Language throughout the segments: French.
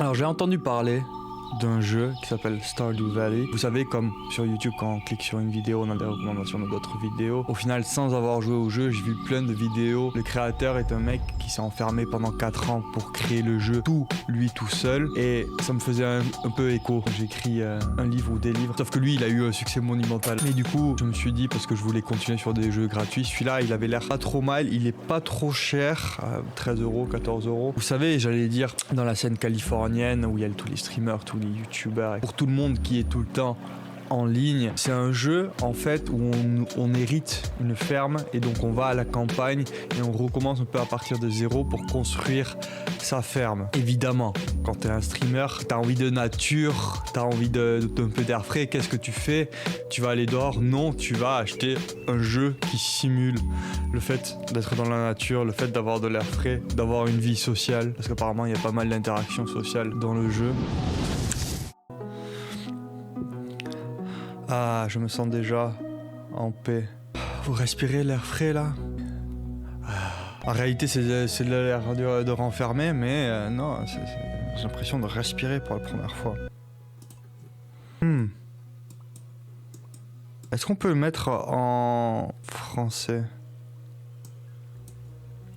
Alors j'ai entendu parler d'un jeu qui s'appelle Stardew Valley. Vous savez, comme sur YouTube, quand on clique sur une vidéo, on a des recommandations de d'autres vidéos. Au final, sans avoir joué au jeu, j'ai vu plein de vidéos. Le créateur est un mec qui s'est enfermé pendant 4 ans pour créer le jeu, lui tout seul. Et ça me faisait un peu écho. J'ai écrit un livre ou des livres. Sauf que lui, il a eu un succès monumental. Mais du coup, je me suis dit, parce que je voulais continuer sur des jeux gratuits, celui-là, il avait l'air pas trop mal. Il est pas trop cher, 13 euros, 14 euros. Vous savez, j'allais dire, dans la scène californienne où il y a tous les streamers, tous les youtubeurs, pour tout le monde qui est tout le temps en ligne. C'est un jeu en fait où on hérite une ferme et donc on va à la campagne et on recommence un peu à partir de zéro pour construire sa ferme. Évidemment, quand t'es un streamer, t'as envie de nature, t'as envie d'un peu d'air frais, qu'est-ce que tu fais? Tu vas aller dehors? Non, tu vas acheter un jeu qui simule le fait d'être dans la nature, le fait d'avoir de l'air frais, d'avoir une vie sociale, parce qu'apparemment il y a pas mal d'interactions sociales dans le jeu. Ah, je me sens déjà en paix. Vous respirez l'air frais là? En réalité, c'est l'air de renfermer, mais non, j'ai l'impression de respirer pour la première fois. Est-ce qu'on peut le mettre en français?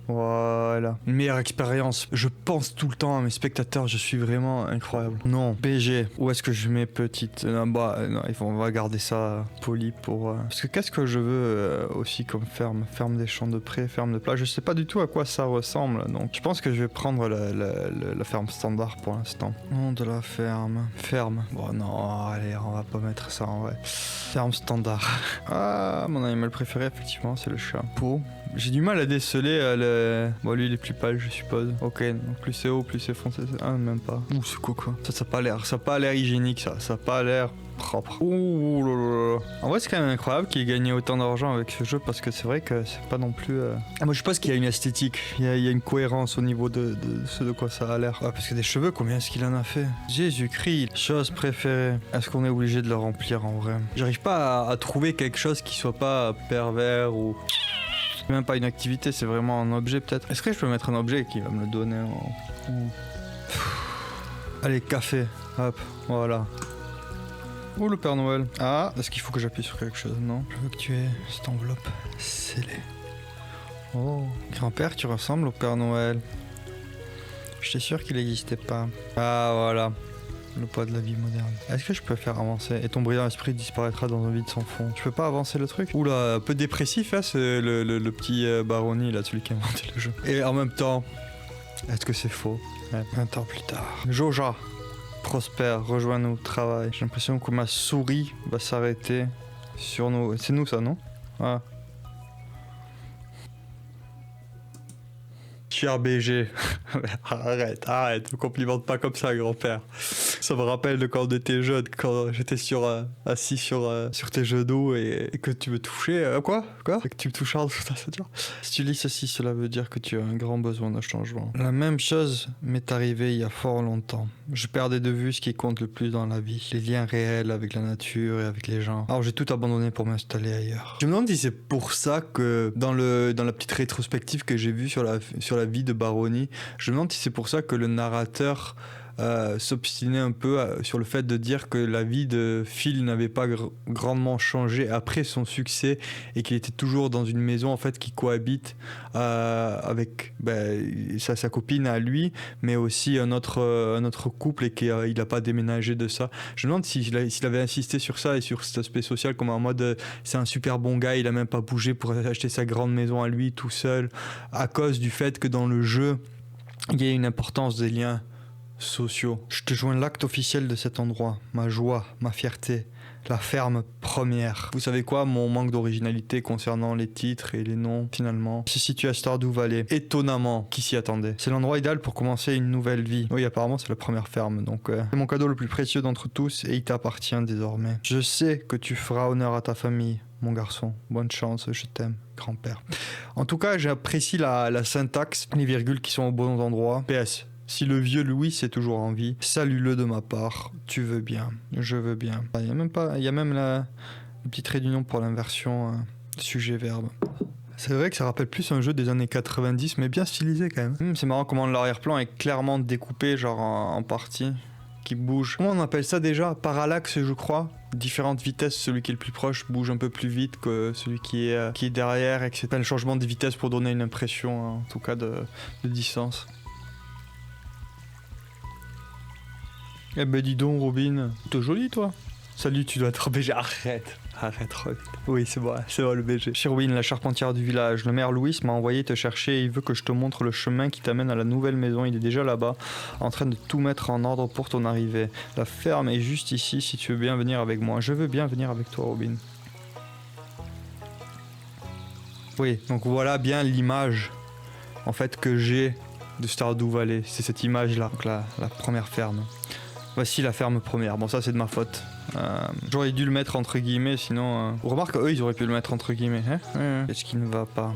Voilà. Une meilleure expérience. Je pense tout le temps à mes spectateurs, je suis vraiment incroyable. Non, BG. Où est-ce que je mets petite? Non, on va garder ça poli pour... Parce que qu'est-ce que je veux aussi comme ferme? Ferme des champs de pré, ferme de plat. Je sais pas du tout à quoi ça ressemble, donc je pense que je vais prendre la ferme standard pour l'instant. Nom de la ferme. Ferme. Bon non, allez, on va pas mettre ça en vrai. Ferme standard. Ah, mon animal préféré, effectivement, c'est le chat. Pour... J'ai du mal à déceler Bon, lui il est plus pâle, je suppose. Ok, donc plus c'est haut, plus c'est foncé. Ah, même pas. Ouh, c'est quoi? Ça a pas l'air hygiénique, ça a pas l'air propre. Ouh là là là. En vrai, c'est quand même incroyable qu'il ait gagné autant d'argent avec ce jeu parce que c'est vrai que c'est pas non plus. Moi, je pense qu'il y a une esthétique, il y a une cohérence au niveau de ce de quoi ça a l'air. Ah, parce que des cheveux, combien est-ce qu'il en a fait? Jésus-Christ, chose préférée. Est-ce qu'on est obligé de le remplir en vrai? J'arrive pas à trouver quelque chose qui soit pas pervers ou. C'est même pas une activité, c'est vraiment un objet peut-être. Est-ce que je peux mettre un objet qui va me le donner Allez, café. Hop, voilà. Oh, le Père Noël. Ah, est-ce qu'il faut que j'appuie sur quelque chose? Non. Je veux que tu aies cette enveloppe scellée. Oh, grand-père, tu ressembles au Père Noël. J'étais sûr qu'il n'existait pas. Ah, voilà. Le poids de la vie moderne. Est-ce que je peux faire avancer? Et ton brillant esprit disparaîtra dans un vide sans fond. Je peux pas avancer le truc? Oula, un peu dépressif, hein, c'est le petit Baroni, là, celui qui a inventé le jeu. Et en même temps, est-ce que c'est faux? Ouais. 20 ans plus tard. Joja, prospère, rejoins-nous, travaille. J'ai l'impression que ma souris va s'arrêter sur nous. C'est nous ça, non? Ah. Cher BG. arrête, me complimente pas comme ça, grand-père. Ça me rappelle de quand on était jeune, quand j'étais assis sur tes genoux et que tu me touchais. Quoi? Et que tu me touchais sur ta ceinture. Si tu lis ceci, cela veut dire que tu as un grand besoin de changement. La même chose m'est arrivée il y a fort longtemps. Je perdais de vue ce qui compte le plus dans la vie. Les liens réels avec la nature et avec les gens. Alors j'ai tout abandonné pour m'installer ailleurs. Je me demande si c'est pour ça que dans la petite rétrospective que j'ai vue sur la vie de Baroni, je me demande si c'est pour ça que le narrateur s'obstinait un peu sur le fait de dire que la vie de Phil n'avait pas grandement changé après son succès et qu'il était toujours dans une maison en fait qui cohabite avec sa copine à lui, mais aussi un autre couple et qu'il n'a pas déménagé de ça. Je me demande s'il avait insisté sur ça et sur cet aspect social comme en mode c'est un super bon gars, il a même pas bougé pour acheter sa grande maison à lui tout seul à cause du fait que dans le jeu il y a une importance des liens sociaux. Je te joins l'acte officiel de cet endroit, ma joie, ma fierté, la ferme première. Vous savez quoi, mon manque d'originalité concernant les titres et les noms, finalement, se situe à Stardew Valley. Étonnamment, qui s'y attendait? C'est l'endroit idéal pour commencer une nouvelle vie. Oui, apparemment, c'est la première ferme, donc c'est mon cadeau le plus précieux d'entre tous et il t'appartient désormais. Je sais que tu feras honneur à ta famille, mon garçon. Bonne chance, je t'aime, grand-père. En tout cas, j'apprécie la syntaxe, les virgules qui sont aux bons endroits. PS. Si le vieux Louis est toujours en vie, salue-le de ma part. Tu veux bien, je veux bien. Il y a même le petit trait d'union pour l'inversion sujet-verbe. C'est vrai que ça rappelle plus un jeu des années 90, mais bien stylisé quand même. C'est marrant comment l'arrière-plan est clairement découpé, genre en parties qui bougent. Comment on appelle ça déjà? Parallaxe, je crois. Différentes vitesses, celui qui est le plus proche bouge un peu plus vite que celui qui est derrière, etc. Le changement de vitesse pour donner une impression, en tout cas, de distance. Eh ben dis donc Robin, t'es jolie toi. Salut, tu dois être BG. Arrête Robin. Oui c'est moi le BG. Chez Robin, la charpentière du village, le maire Louis m'a envoyé te chercher et il veut que je te montre le chemin qui t'amène à la nouvelle maison. Il est déjà là-bas, en train de tout mettre en ordre pour ton arrivée. La ferme est juste ici si tu veux bien venir avec moi. Je veux bien venir avec toi Robin. Oui, donc voilà bien l'image en fait que j'ai de Stardew Valley. C'est cette image là, donc la première ferme. Voici la ferme première. Bon, ça c'est de ma faute. J'aurais dû le mettre entre guillemets, sinon. Remarque, eux ils auraient pu le mettre entre guillemets. Hein. Qu'est-ce qui ne va pas?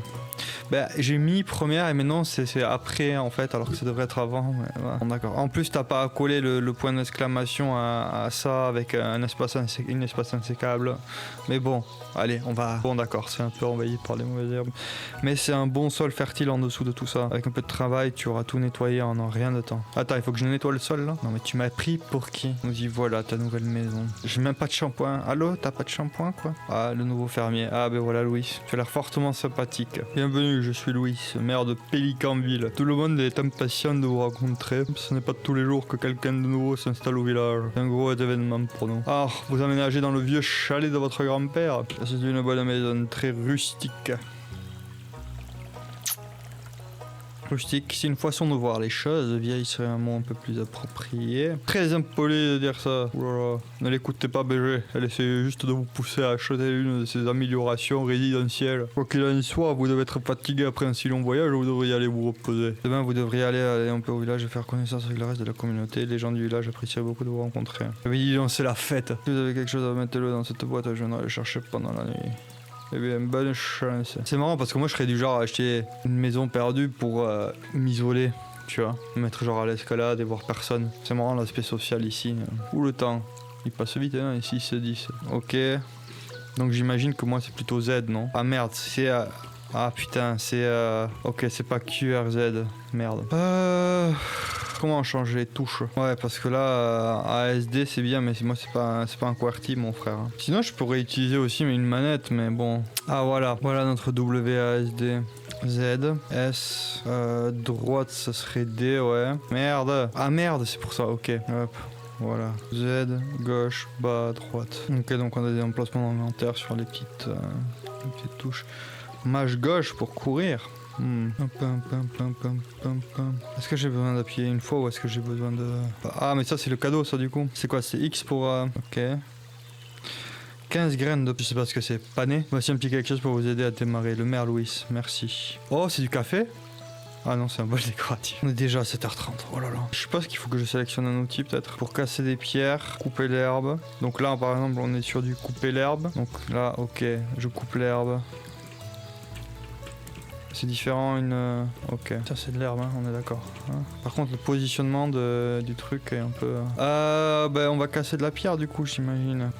Bah, j'ai mis première et maintenant c'est après en fait, alors que ça devrait être avant. Ouais, voilà. Bon, d'accord. En plus, t'as pas à coller le point d'exclamation à ça avec une espace insécable. Mais bon, allez, on va. Bon, d'accord, c'est un peu envahi par les mauvaises herbes. Mais c'est un bon sol fertile en dessous de tout ça. Avec un peu de travail, tu auras tout nettoyé en rien de temps. Attends, il faut que je nettoie le sol là? Non, mais tu m'as pris pour qui? On dit voilà ta nouvelle maison. J'ai même pas de shampoing. Allô, t'as pas de shampoing quoi? Ah, le nouveau fermier. Ah, ben voilà Louis. Tu as l'air fortement sympathique. Bienvenue, je suis Louis, maire de Pélicanville. Tout le monde est impatient de vous rencontrer. Ce n'est pas tous les jours que quelqu'un de nouveau s'installe au village. C'est un gros événement pour nous. Ah, vous aménagez dans le vieux chalet de votre grand-père. C'est une bonne maison, très rustique. Rustique, c'est une façon de voir les choses. Vieille serait un mot un peu plus approprié. Très impoli de dire ça. Oulala. Ne l'écoutez pas BG, elle essaie juste de vous pousser à acheter une de ces améliorations résidentielles. Quoi qu'il en soit, vous devez être fatigué après un si long voyage, vous devriez aller vous reposer. Demain, vous devriez aller un peu au village et faire connaissance avec le reste de la communauté. Les gens du village apprécieraient beaucoup de vous rencontrer. Oui, c'est la fête. Si vous avez quelque chose à mettre dans cette boîte, je viendrai le chercher pendant la nuit. Eh bien, bonne chance. C'est marrant parce que moi je serais du genre à acheter une maison perdue pour m'isoler, tu vois. Me mettre genre à l'escalade et voir personne. C'est marrant l'aspect social ici. Ou le temps. Il passe vite, hein, ici c'est 10. Ok. Donc j'imagine que moi c'est plutôt Z, non? Ah merde, c'est... Ah putain, c'est... Ok, c'est pas QRZ. Merde. Comment changer les touches? Ouais, parce que là, ASD c'est bien, mais moi c'est pas un QWERTY mon frère. Sinon je pourrais utiliser aussi une manette, mais bon. Ah voilà notre WASD. Z, S, droite ça serait D, ouais. Merde. Ah merde, c'est pour ça, ok. Hop. Voilà. Z, gauche, bas, droite. Ok, donc on a des emplacements d'inventaire sur les petites touches. Mage gauche pour courir. Est-ce que j'ai besoin d'appuyer une fois ou est-ce que j'ai besoin de... Ah mais ça c'est le cadeau ça du coup. C'est quoi? C'est X pour... Ok. 15 graines de... Je sais pas ce que c'est. Pané. Voici un petit quelque chose pour vous aider à démarrer. Le maire Louis. Merci. Oh c'est du café? Ah non c'est un bol décoratif. On est déjà à 7h30. Oh là là. Je sais pas ce qu'il faut que je sélectionne un outil peut-être. Pour casser des pierres. Couper l'herbe. Donc là par exemple on est sur du couper l'herbe. Donc là ok. Je coupe l'herbe. C'est différent Ok. Ça c'est de l'herbe, hein, on est d'accord. Hein. Par contre le positionnement du truc est un peu... on va casser de la pierre du coup j'imagine.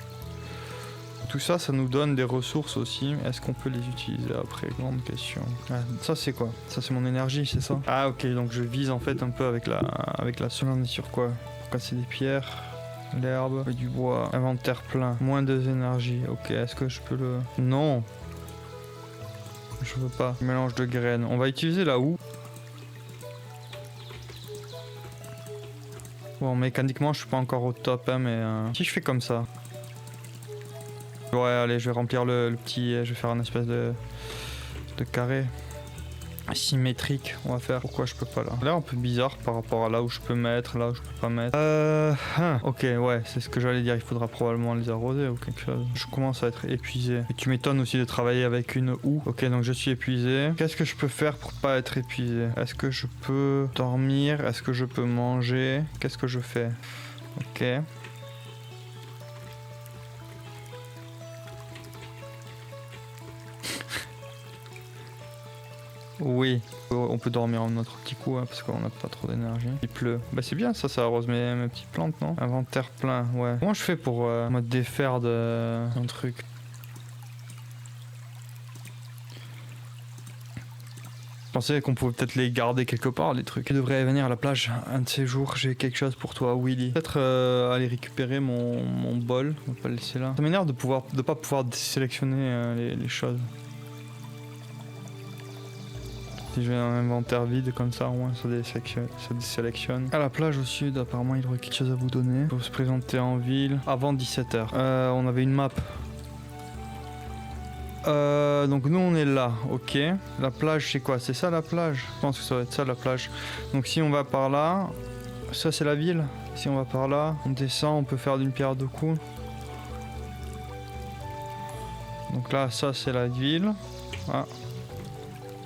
Tout ça, ça nous donne des ressources aussi. Est-ce qu'on peut les utiliser après? Grande question. Ah, ça c'est quoi? Ça c'est mon énergie, c'est ça? Ah ok, donc je vise en fait un peu avec la seule. On est sur quoi? Pour casser des pierres, l'herbe, du bois, inventaire plein, moins 2 énergies. Ok, est-ce que je peux le... Non. Je veux pas. Mélange de graines. On va utiliser la houe. Bon, mécaniquement, je suis pas encore au top, hein, mais... Si je fais comme ça... Ouais, allez, je vais remplir le petit... Je vais faire un espèce de carré. Symétrique, on va faire. Pourquoi je peux pas là? Là, un peu bizarre par rapport à là où je peux mettre, là où je peux pas mettre. Ok, ouais, c'est ce que j'allais dire. Il faudra probablement les arroser ou quelque chose. Je commence à être épuisé. Et tu m'étonnes aussi de travailler avec une houe. Ok, donc je suis épuisé. Qu'est-ce que je peux faire pour pas être épuisé? Est-ce que je peux dormir? Est-ce que je peux manger? Qu'est-ce que je fais? Ok. Oui, on peut dormir un autre petit coup hein, parce qu'on n'a pas trop d'énergie. Il pleut. Bah c'est bien ça arrose mes petites plantes, non? Inventaire plein, ouais. Comment je fais pour me défaire d'un truc? pensais qu'on pouvait peut-être les garder quelque part, les trucs. Je devrais venir à la plage un de ces jours, j'ai quelque chose pour toi, Willy. Peut-être aller récupérer mon bol, on va pas le laisser là. Ça m'énerve de pas pouvoir sélectionner les choses. Si j'ai un inventaire vide comme ça, au moins ça désélectionne. À la plage au sud, apparemment il aurait quelque chose à vous donner. Il faut se présenter en ville avant 17h. On avait une map. Donc nous on est là, ok. La plage c'est quoi? C'est ça la plage? Je pense que ça va être ça la plage. Donc si on va par là, ça c'est la ville. Si on va par là, on descend, on peut faire d'une pierre deux coups. Donc là ça c'est la ville. Ah.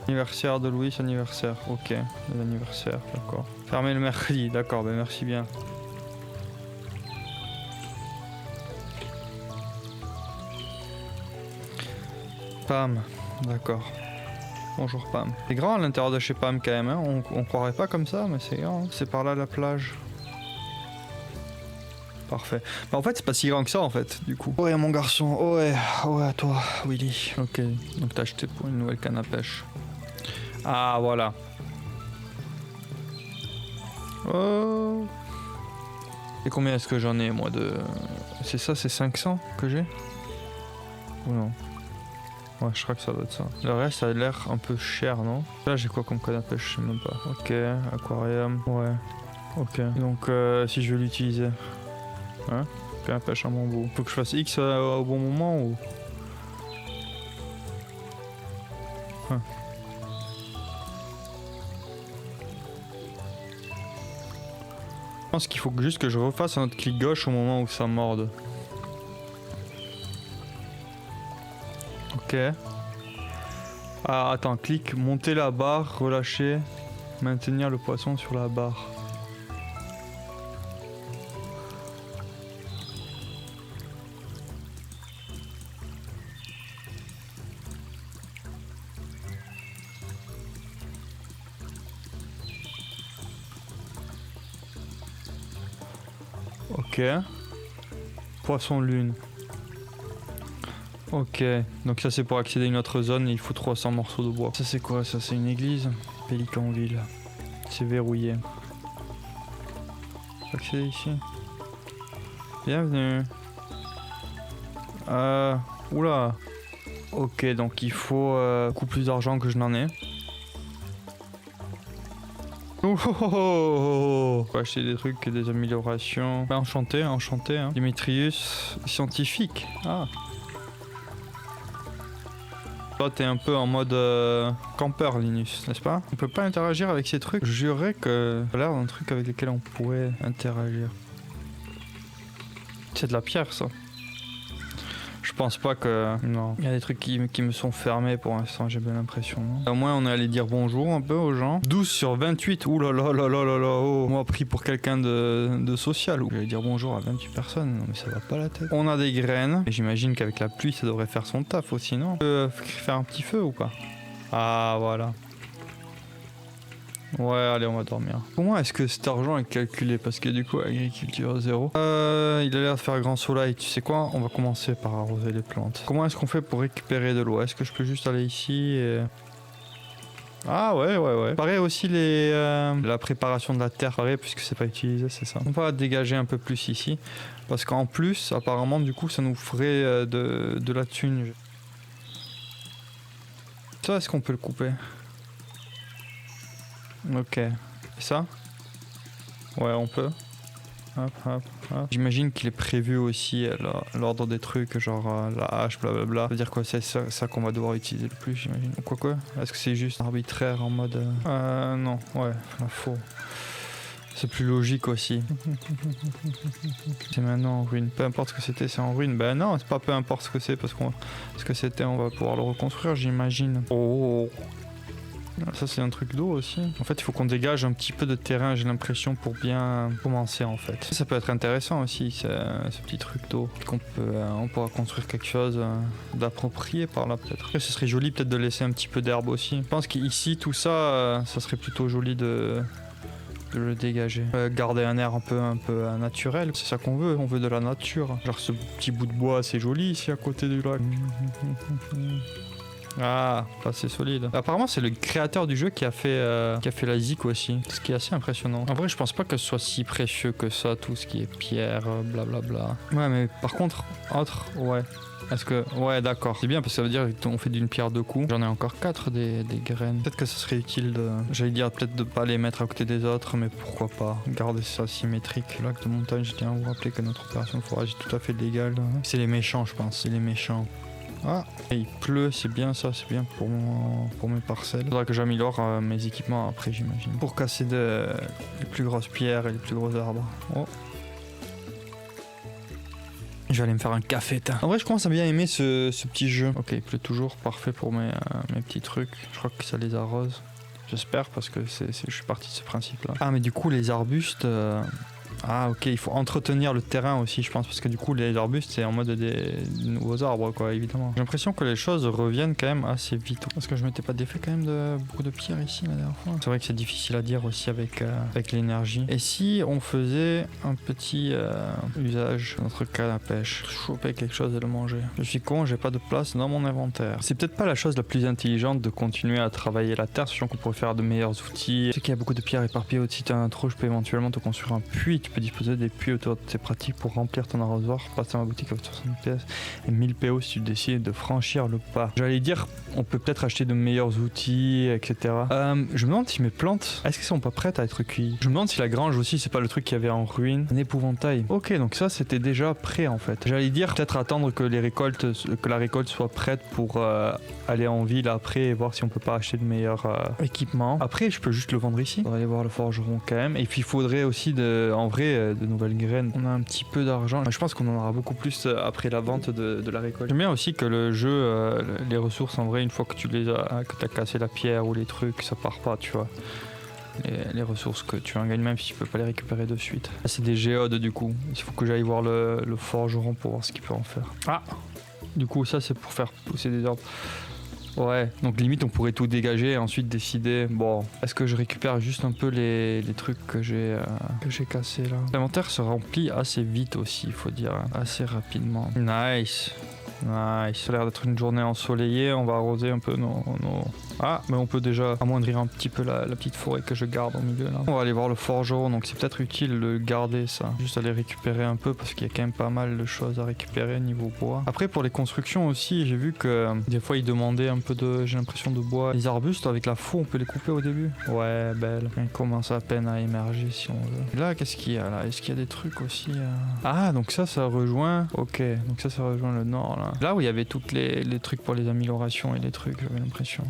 Anniversaire de Louis, anniversaire, ok. L'anniversaire, d'accord. Fermé le mercredi, d'accord, ben merci bien. Pam, d'accord. Bonjour Pam. C'est grand à l'intérieur de chez Pam quand même, hein. On croirait pas comme ça, mais c'est grand. C'est par là la plage. Parfait. Bah en fait c'est pas si grand que ça en fait, du coup. Ouais mon garçon, ouais à toi, Willy. Ok, donc t'as acheté pour une nouvelle canne à pêche. Ah voilà. Oh. Et combien est-ce que j'en ai moi de... C'est ça, c'est 500 que j'ai? Ou non? Ouais, je crois que ça doit être ça. Le reste, ça a l'air un peu cher, non? Là, j'ai quoi comme canne à pêche? Je sais même pas. Ok, aquarium. Ouais. Ok. Donc, si je veux l'utiliser. Hein? Canne à pêche en bambou. Faut que je fasse X au bon moment ou... Hein. Je pense qu'il faut juste que je refasse un autre clic gauche au moment où ça morde. Ok. Ah attends, clic, monter la barre, relâcher, maintenir le poisson sur la barre. Ok. Poisson lune. Ok, donc ça c'est pour accéder à une autre zone, il faut 300 morceaux de bois. Ça c'est quoi? Ça c'est une église? Pélicanville. C'est verrouillé. Faut accéder ici. Bienvenue. Oula. Ok, donc il faut beaucoup plus d'argent que je n'en ai. Oh, oh, oh, oh. Faut acheter des trucs, des améliorations. Bah, enchanté, enchanté. Hein. Dimitrius, scientifique. Ah. Toi, t'es un peu en mode campeur, Linus, n'est-ce pas? On peut pas interagir avec ces trucs. Je jurerais que ça a l'air d'un truc avec lequel on pourrait interagir. C'est de la pierre, ça. Je pense pas que... Non. Il y a des trucs qui me sont fermés pour l'instant, j'ai bien l'impression. Au moins, on est allé dire bonjour un peu aux gens. 12 sur 28. Ouh là là là là là là. Oh. Moi, pris pour quelqu'un de social. J'allais dire bonjour à 28 personnes. Non, mais ça va pas la tête. On a des graines. Et j'imagine qu'avec la pluie, ça devrait faire son taf aussi, non? On peut faire un petit feu ou pas? Ah, voilà. Ouais, allez, on va dormir. Comment est-ce que cet argent est calculé? Parce que du coup, agriculture 0. Il a l'air de faire grand soleil. Tu sais quoi? On va commencer par arroser les plantes. Comment est-ce qu'on fait pour récupérer de l'eau? Est-ce que je peux juste aller ici et... Ah ouais. Pareil aussi la préparation de la terre, pareil, puisque c'est pas utilisé, c'est ça. On va dégager un peu plus ici. Parce qu'en plus, apparemment, du coup, ça nous ferait de la thune. Ça, est-ce qu'on peut le couper? Ok. Et ça? Ouais, on peut. Hop. J'imagine qu'il est prévu aussi l'ordre des trucs, genre la hache, blablabla. Ça veut dire quoi? C'est ça qu'on va devoir utiliser le plus, j'imagine. Quoi? Est-ce que c'est juste arbitraire en mode... non, ouais, faux. C'est plus logique aussi. C'est maintenant en ruine. Peu importe ce que c'était, c'est en ruine. Ben non, c'est pas peu importe ce que c'est, parce ce que c'était, on va pouvoir le reconstruire, j'imagine. Oh. Ça c'est un truc d'eau aussi. En fait il faut qu'on dégage un petit peu de terrain, j'ai l'impression, pour bien commencer en fait. Ça peut être intéressant aussi, ce petit truc d'eau. On pourra construire quelque chose d'approprié par là peut-être. Après ce serait joli peut-être de laisser un petit peu d'herbe aussi. Je pense qu'ici tout ça, ça serait plutôt joli de le dégager. Garder un air un peu naturel, c'est ça qu'on veut, on veut de la nature. Genre ce petit bout de bois c'est joli ici à côté du lac. Ah, pas c'est solide. Apparemment, c'est le créateur du jeu qui a fait la ZIC aussi. Ce qui est assez impressionnant. En vrai, je pense pas que ce soit si précieux que ça, tout ce qui est pierre, blablabla. Ouais, mais par contre, ouais. Est-ce que... Ouais, d'accord. C'est bien parce que ça veut dire qu'on fait d'une pierre deux coups. J'en ai encore 4 des graines. Peut-être que ce serait utile de... J'allais dire peut-être de pas les mettre à côté des autres, mais pourquoi pas. Garder ça symétrique. Lac de montagne, je tiens à vous rappeler que notre opération de forage est tout à fait légale. C'est les méchants, je pense. C'est les méchants. Ah, et il pleut, c'est bien ça, c'est bien pour mes parcelles. Faudra que j'améliore mes équipements après, j'imagine. Pour casser les plus grosses pierres et les plus gros arbres. Oh. Je vais aller me faire un café. En vrai, je commence à bien aimer ce petit jeu. Ok, il pleut toujours, parfait pour mes petits trucs. Je crois que ça les arrose. J'espère parce que je suis parti de ce principe-là. Ah, mais du coup, les arbustes... Ah ok, il faut entretenir le terrain aussi je pense parce que du coup les arbustes c'est en mode des nouveaux arbres quoi évidemment. J'ai l'impression que les choses reviennent quand même assez vite. Parce que je m'étais pas défait quand même de beaucoup de pierres ici la dernière fois. C'est vrai que c'est difficile à dire aussi avec l'énergie. Et si on faisait un petit usage de notre canne à pêche, choper quelque chose et le manger. Je suis con, j'ai pas de place dans mon inventaire. C'est peut-être pas la chose la plus intelligente de continuer à travailler la terre, sachant qu'on pourrait faire de meilleurs outils. Je sais qu'il y a beaucoup de pierres éparpillées au-dessus d'un trou, je peux éventuellement te construire un puits. Tu peux disposer des puits autour de tes pratiques pour remplir ton arrosoir. Passe dans ma boutique avec 60 PS et 1000 PO si tu décides de franchir le pas. J'allais dire, on peut peut-être acheter de meilleurs outils, etc. Je me demande si mes plantes, est-ce qu'elles sont pas prêtes à être cueillies? Je me demande si la grange aussi, c'est pas le truc qu'il y avait en ruine. Un épouvantail. Ok, donc ça c'était déjà prêt en fait. J'allais dire peut-être attendre que la récolte soit prête pour aller en ville après et voir si on peut pas acheter de meilleurs équipements. Après, je peux juste le vendre ici. On va aller voir le forgeron quand même. Et puis il faudrait aussi en vrai de nouvelles graines. On a un petit peu d'argent. Je pense qu'on en aura beaucoup plus après la vente de la récolte. J'aime bien aussi que le jeu, les ressources en vrai, une fois que tu as cassé la pierre ou les trucs, ça part pas, tu vois. Les ressources que tu en gagnes même si tu peux pas les récupérer de suite. Là, c'est des géodes du coup. Il faut que j'aille voir le forgeron pour voir ce qu'il peut en faire. Ah, du coup ça c'est pour faire pousser des arbres. Ouais, donc limite on pourrait tout dégager et ensuite décider, bon, est-ce que je récupère juste un peu les trucs que j'ai cassés là. L'inventaire se remplit assez vite aussi, il faut dire, assez rapidement. Nice. Nice, ça a l'air d'être une journée ensoleillée, on va arroser un peu nos... Ah, mais on peut déjà amoindrir un petit peu la petite forêt que je garde au milieu là. On va aller voir le forgeron, donc c'est peut-être utile de garder ça. Juste aller récupérer un peu parce qu'il y a quand même pas mal de choses à récupérer niveau bois. Après pour les constructions aussi, j'ai vu que des fois ils demandaient un peu j'ai l'impression de bois. Les arbustes avec la faux, on peut les couper au début. Ouais, belle. Ils commencent à peine à émerger si on veut. Et là, qu'est-ce qu'il y a là? Est-ce qu'il y a des trucs aussi Ah, donc ça rejoint... Ok, donc ça rejoint le nord là. Là où il y avait toutes les trucs pour les améliorations et les trucs, j'avais l'impression.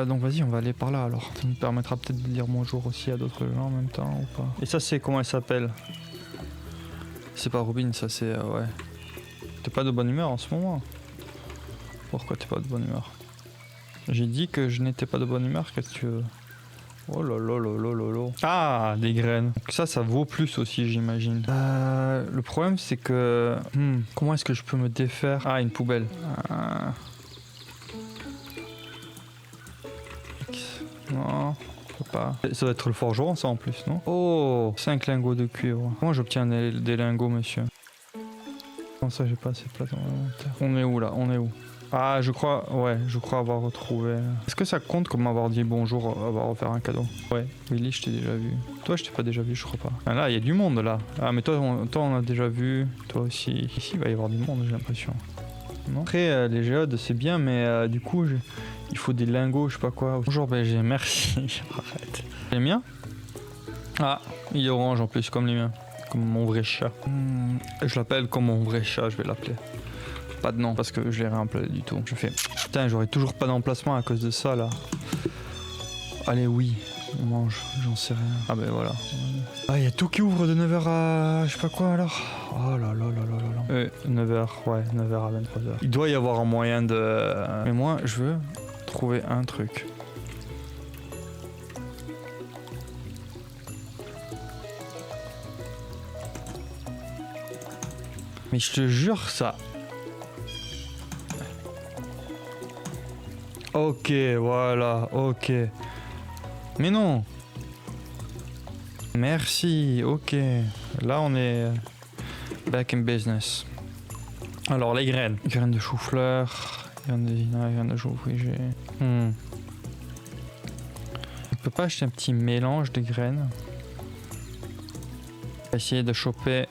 Donc vas-y, on va aller par là alors. Ça nous permettra peut-être de dire bonjour aussi à d'autres gens en même temps ou pas. Et ça c'est comment elle s'appelle? C'est pas Robin, ça c'est... ouais. T'es pas de bonne humeur en ce moment? Pourquoi t'es pas de bonne humeur? J'ai dit que je n'étais pas de bonne humeur, qu'est-ce que tu veux? Oh là là là là là là. Ah, des graines. Donc ça vaut plus aussi, j'imagine. Le problème, c'est que... comment est-ce que je peux me défaire? Ah, une poubelle. Non, je peux pas. Ça doit être le forgeron, ça, en plus, non? Oh, 5 lingots de cuivre. Comment j'obtiens des lingots, monsieur? Comment ça, j'ai pas assez de place dans mon inventaire? On est où, là? On est où? Ah, je crois avoir retrouvé. Est-ce que ça compte comme avoir dit bonjour, avoir offert un cadeau? Ouais, Willy, je t'ai déjà vu. Toi, je t'ai pas déjà vu, je crois pas. Ah, là, il y a du monde là. Ah, mais toi, on a déjà vu. Toi aussi. Ici, il va y avoir du monde, j'ai l'impression. Non. Après, les géodes, c'est bien, mais du coup, il faut des lingots, je sais pas quoi. Bonjour, BG, merci. Arrête. Les miens? Ah, il est orange en plus, comme les miens. Comme mon vrai chat. Je l'appelle comme mon vrai chat, je vais l'appeler. Pas de nom parce que je l'ai réemployé du tout. Je fais putain, j'aurais toujours pas d'emplacement à cause de ça là. Allez, oui, on mange, j'en sais rien. Ah ben voilà. Ah, il y a tout qui ouvre de 9h à je sais pas quoi alors. Oh là là là là là. 9h, ouais, 9h à 23h. Il doit y avoir un moyen de. Mais moi, je veux trouver un truc. Mais je te jure, ça. Ok, voilà, ok. Mais non. Merci, ok. Là, on est back in business. Alors, les graines. Graines de chou-fleur, Rien de jouer, oui, j'ai... On peut pas acheter un petit mélange de graines. Essayer de choper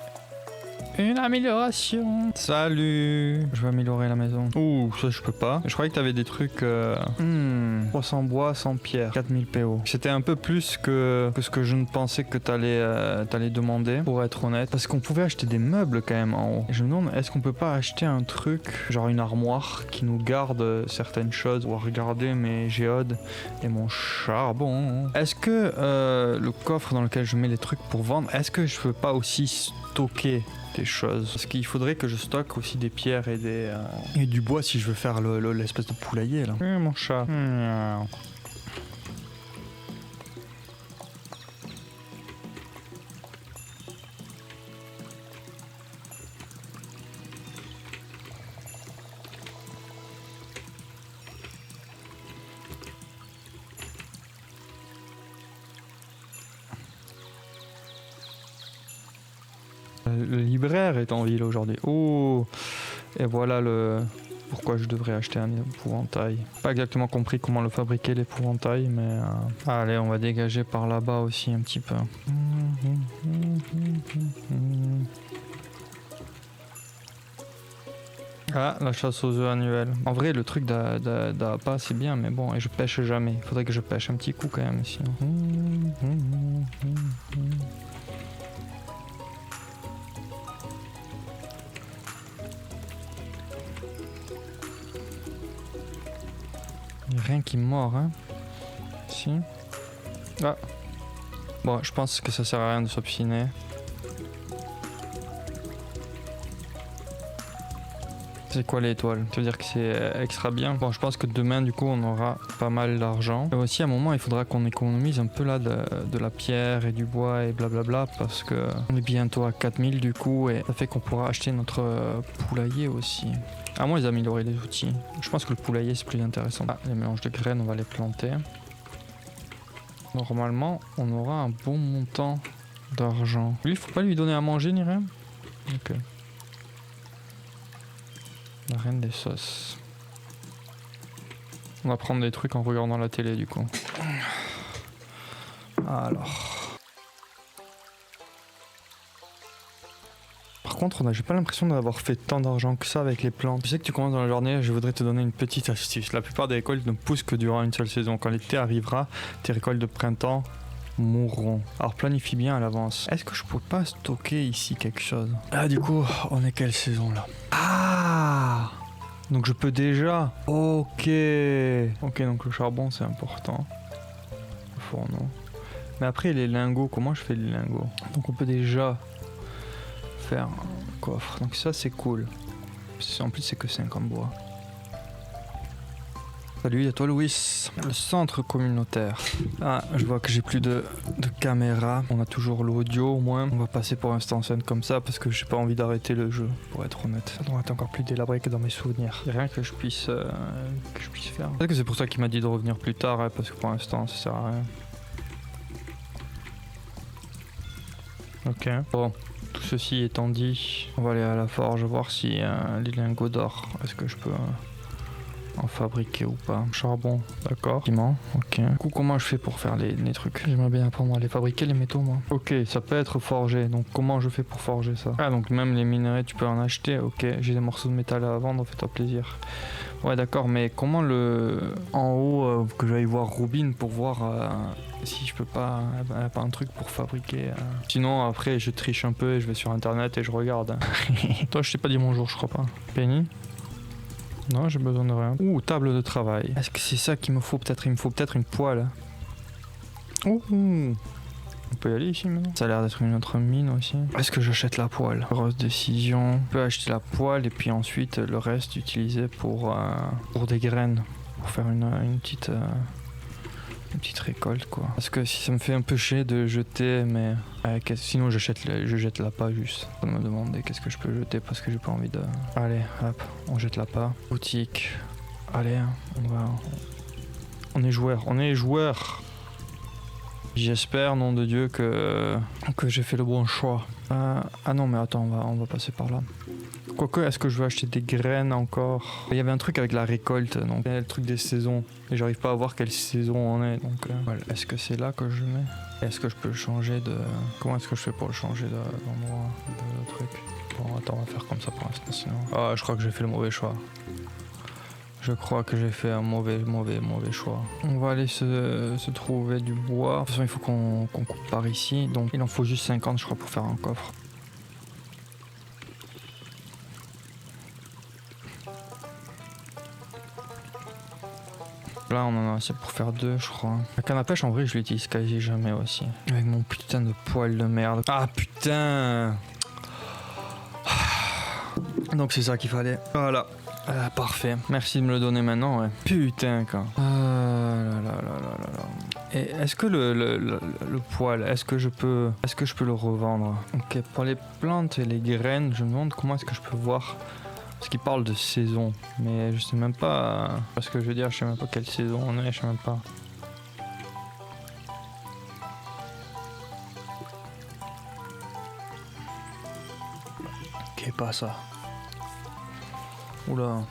une amélioration. Salut. Je vais améliorer la maison. Ouh, ça je peux pas. Je croyais que t'avais des trucs... 300 bois, 100 pierres, 4000 PO. C'était un peu plus que ce que je ne pensais que t'allais demander, pour être honnête. Parce qu'on pouvait acheter des meubles quand même en haut. Et je me demande, est-ce qu'on peut pas acheter un truc, genre une armoire, qui nous garde certaines choses. Ou à regarder mes géodes et mon charbon. Est-ce que le coffre dans lequel je mets les trucs pour vendre, est-ce que je peux pas aussi stocker des choses? Parce qu'il faudrait que je stocke aussi des pierres et et du bois si je veux faire l'espèce de poulailler là. Mon chat. Le libraire est en ville aujourd'hui. Oh, et voilà pourquoi je devrais acheter un épouvantail. Pas exactement compris comment le fabriquer l'épouvantail, mais allez, on va dégager par là-bas aussi un petit peu. Ah, la chasse aux œufs annuelle. En vrai, le truc d'APA c'est bien, mais bon, et je pêche jamais. Il faudrait que je pêche un petit coup quand même, sinon. Rien qui me mord, hein. Si. Ah. Bon, je pense que ça sert à rien de s'obstiner. C'est quoi l'étoile? Ça veut dire que c'est extra bien. Bon, je pense que demain, du coup, on aura pas mal d'argent. Et aussi, à un moment, il faudra qu'on économise un peu là de la pierre et du bois et blablabla. Parce que on est bientôt à 4000 du coup. Et ça fait qu'on pourra acheter notre poulailler aussi. À moins d'améliorer les outils. Je pense que le poulailler c'est plus intéressant. Ah, les mélanges de graines, on va les planter. Normalement, on aura un bon montant d'argent. Lui, il faut pas lui donner à manger ni rien. Ok. La reine des sauces. On va prendre des trucs en regardant la télé du coup. Alors. Par contre, j'ai pas l'impression d'avoir fait tant d'argent que ça avec les plantes. Tu sais que tu commences dans la journée, je voudrais te donner une petite astuce. La plupart des récoltes ne poussent que durant une seule saison. Quand l'été arrivera, tes récoltes de printemps mourront. Alors planifie bien à l'avance. Est-ce que je peux pas stocker ici quelque chose? Ah, du coup, on est quelle saison là? Ah! Donc je peux déjà... Ok. Ok, donc le charbon c'est important. Le fourneau. Mais après les lingots, comment je fais les lingots? Donc on peut déjà... faire un coffre, donc ça c'est cool. En plus c'est que 50 bois. Salut à toi Louis. Le centre communautaire. Ah, je vois que j'ai plus de caméra. On a toujours l'audio au moins. On va passer pour l'instant en scène comme ça parce que j'ai pas envie d'arrêter le jeu, pour être honnête. Ça doit être encore plus délabré que dans mes souvenirs. Y'a rien que je puisse faire. Peut-être que c'est pour ça qu'il m'a dit de revenir plus tard, hein, parce que pour l'instant ça sert à rien. Ok. Bon. Tout ceci étant dit, on va aller à la forge voir si les lingots d'or, est-ce que je peux en fabriquer ou pas. Charbon, d'accord. Ciment, ok. Du coup, comment je fais pour faire les trucs? J'aimerais bien apprendre à les fabriquer, les métaux, moi. Ok, ça peut être forgé, donc comment je fais pour forger ça? Ah, donc même les minerais, tu peux en acheter, ok. J'ai des morceaux de métal à vendre, fais-toi plaisir. Ouais, d'accord, mais comment en haut, que j'aille voir Rubin pour voir si je peux pas un truc pour fabriquer. Sinon, après, je triche un peu et je vais sur internet et je regarde. Toi, je t'ai pas dit bonjour, je crois pas. Penny? Non, j'ai besoin de rien. Ouh, table de travail. Est-ce que c'est ça qu'il me faut? Peut-être, il me faut peut-être une poêle. Ouh. On peut y aller ici maintenant. Ça a l'air d'être une autre mine aussi. Est-ce que j'achète la poêle? Grosse décision. On peut acheter la poêle et puis ensuite le reste utiliser pour des graines. Pour faire une petite récolte quoi. Parce que si ça me fait un peu chier de jeter, mais sinon je jette l'appât juste. On me demander qu'est-ce que je peux jeter parce que j'ai pas envie de... Allez, hop, on jette l'appât. Boutique. Allez, on est joueurs. J'espère, nom de Dieu, que j'ai fait le bon choix. Ah non, mais attends, on va passer par là. Quoique, est-ce que je veux acheter des graines encore? Il y avait un truc avec la récolte, donc le truc des saisons. Et j'arrive pas à voir quelle saison on est, donc... voilà. Est-ce que c'est là que je mets? Est-ce que je peux le changer de... Comment est-ce que je fais pour le changer d'endroit, de truc? Bon, attends, on va faire comme ça pour l'instant, sinon... Ah, je crois que j'ai fait le mauvais choix. Je crois que j'ai fait un mauvais choix. On va aller se trouver du bois. De toute façon, il faut qu'on coupe par ici. Donc, il en faut juste 50, je crois, pour faire un coffre. Là, on en a assez pour faire 2, je crois. La canne à pêche, en vrai, je l'utilise quasi jamais aussi. Avec mon putain de poil de merde. Ah, putain! Donc, c'est ça qu'il fallait. Voilà. Parfait. Merci de me le donner maintenant, ouais. Putain, quoi. Et est-ce que le poil, est-ce que je peux le revendre? Ok, pour les plantes et les graines, je me demande comment est-ce que je peux voir. Parce qu'il parle de saison, mais je sais même pas. Parce que je veux dire, je sais même pas quelle saison on est, je sais même pas. Ok, pas ça. Oula.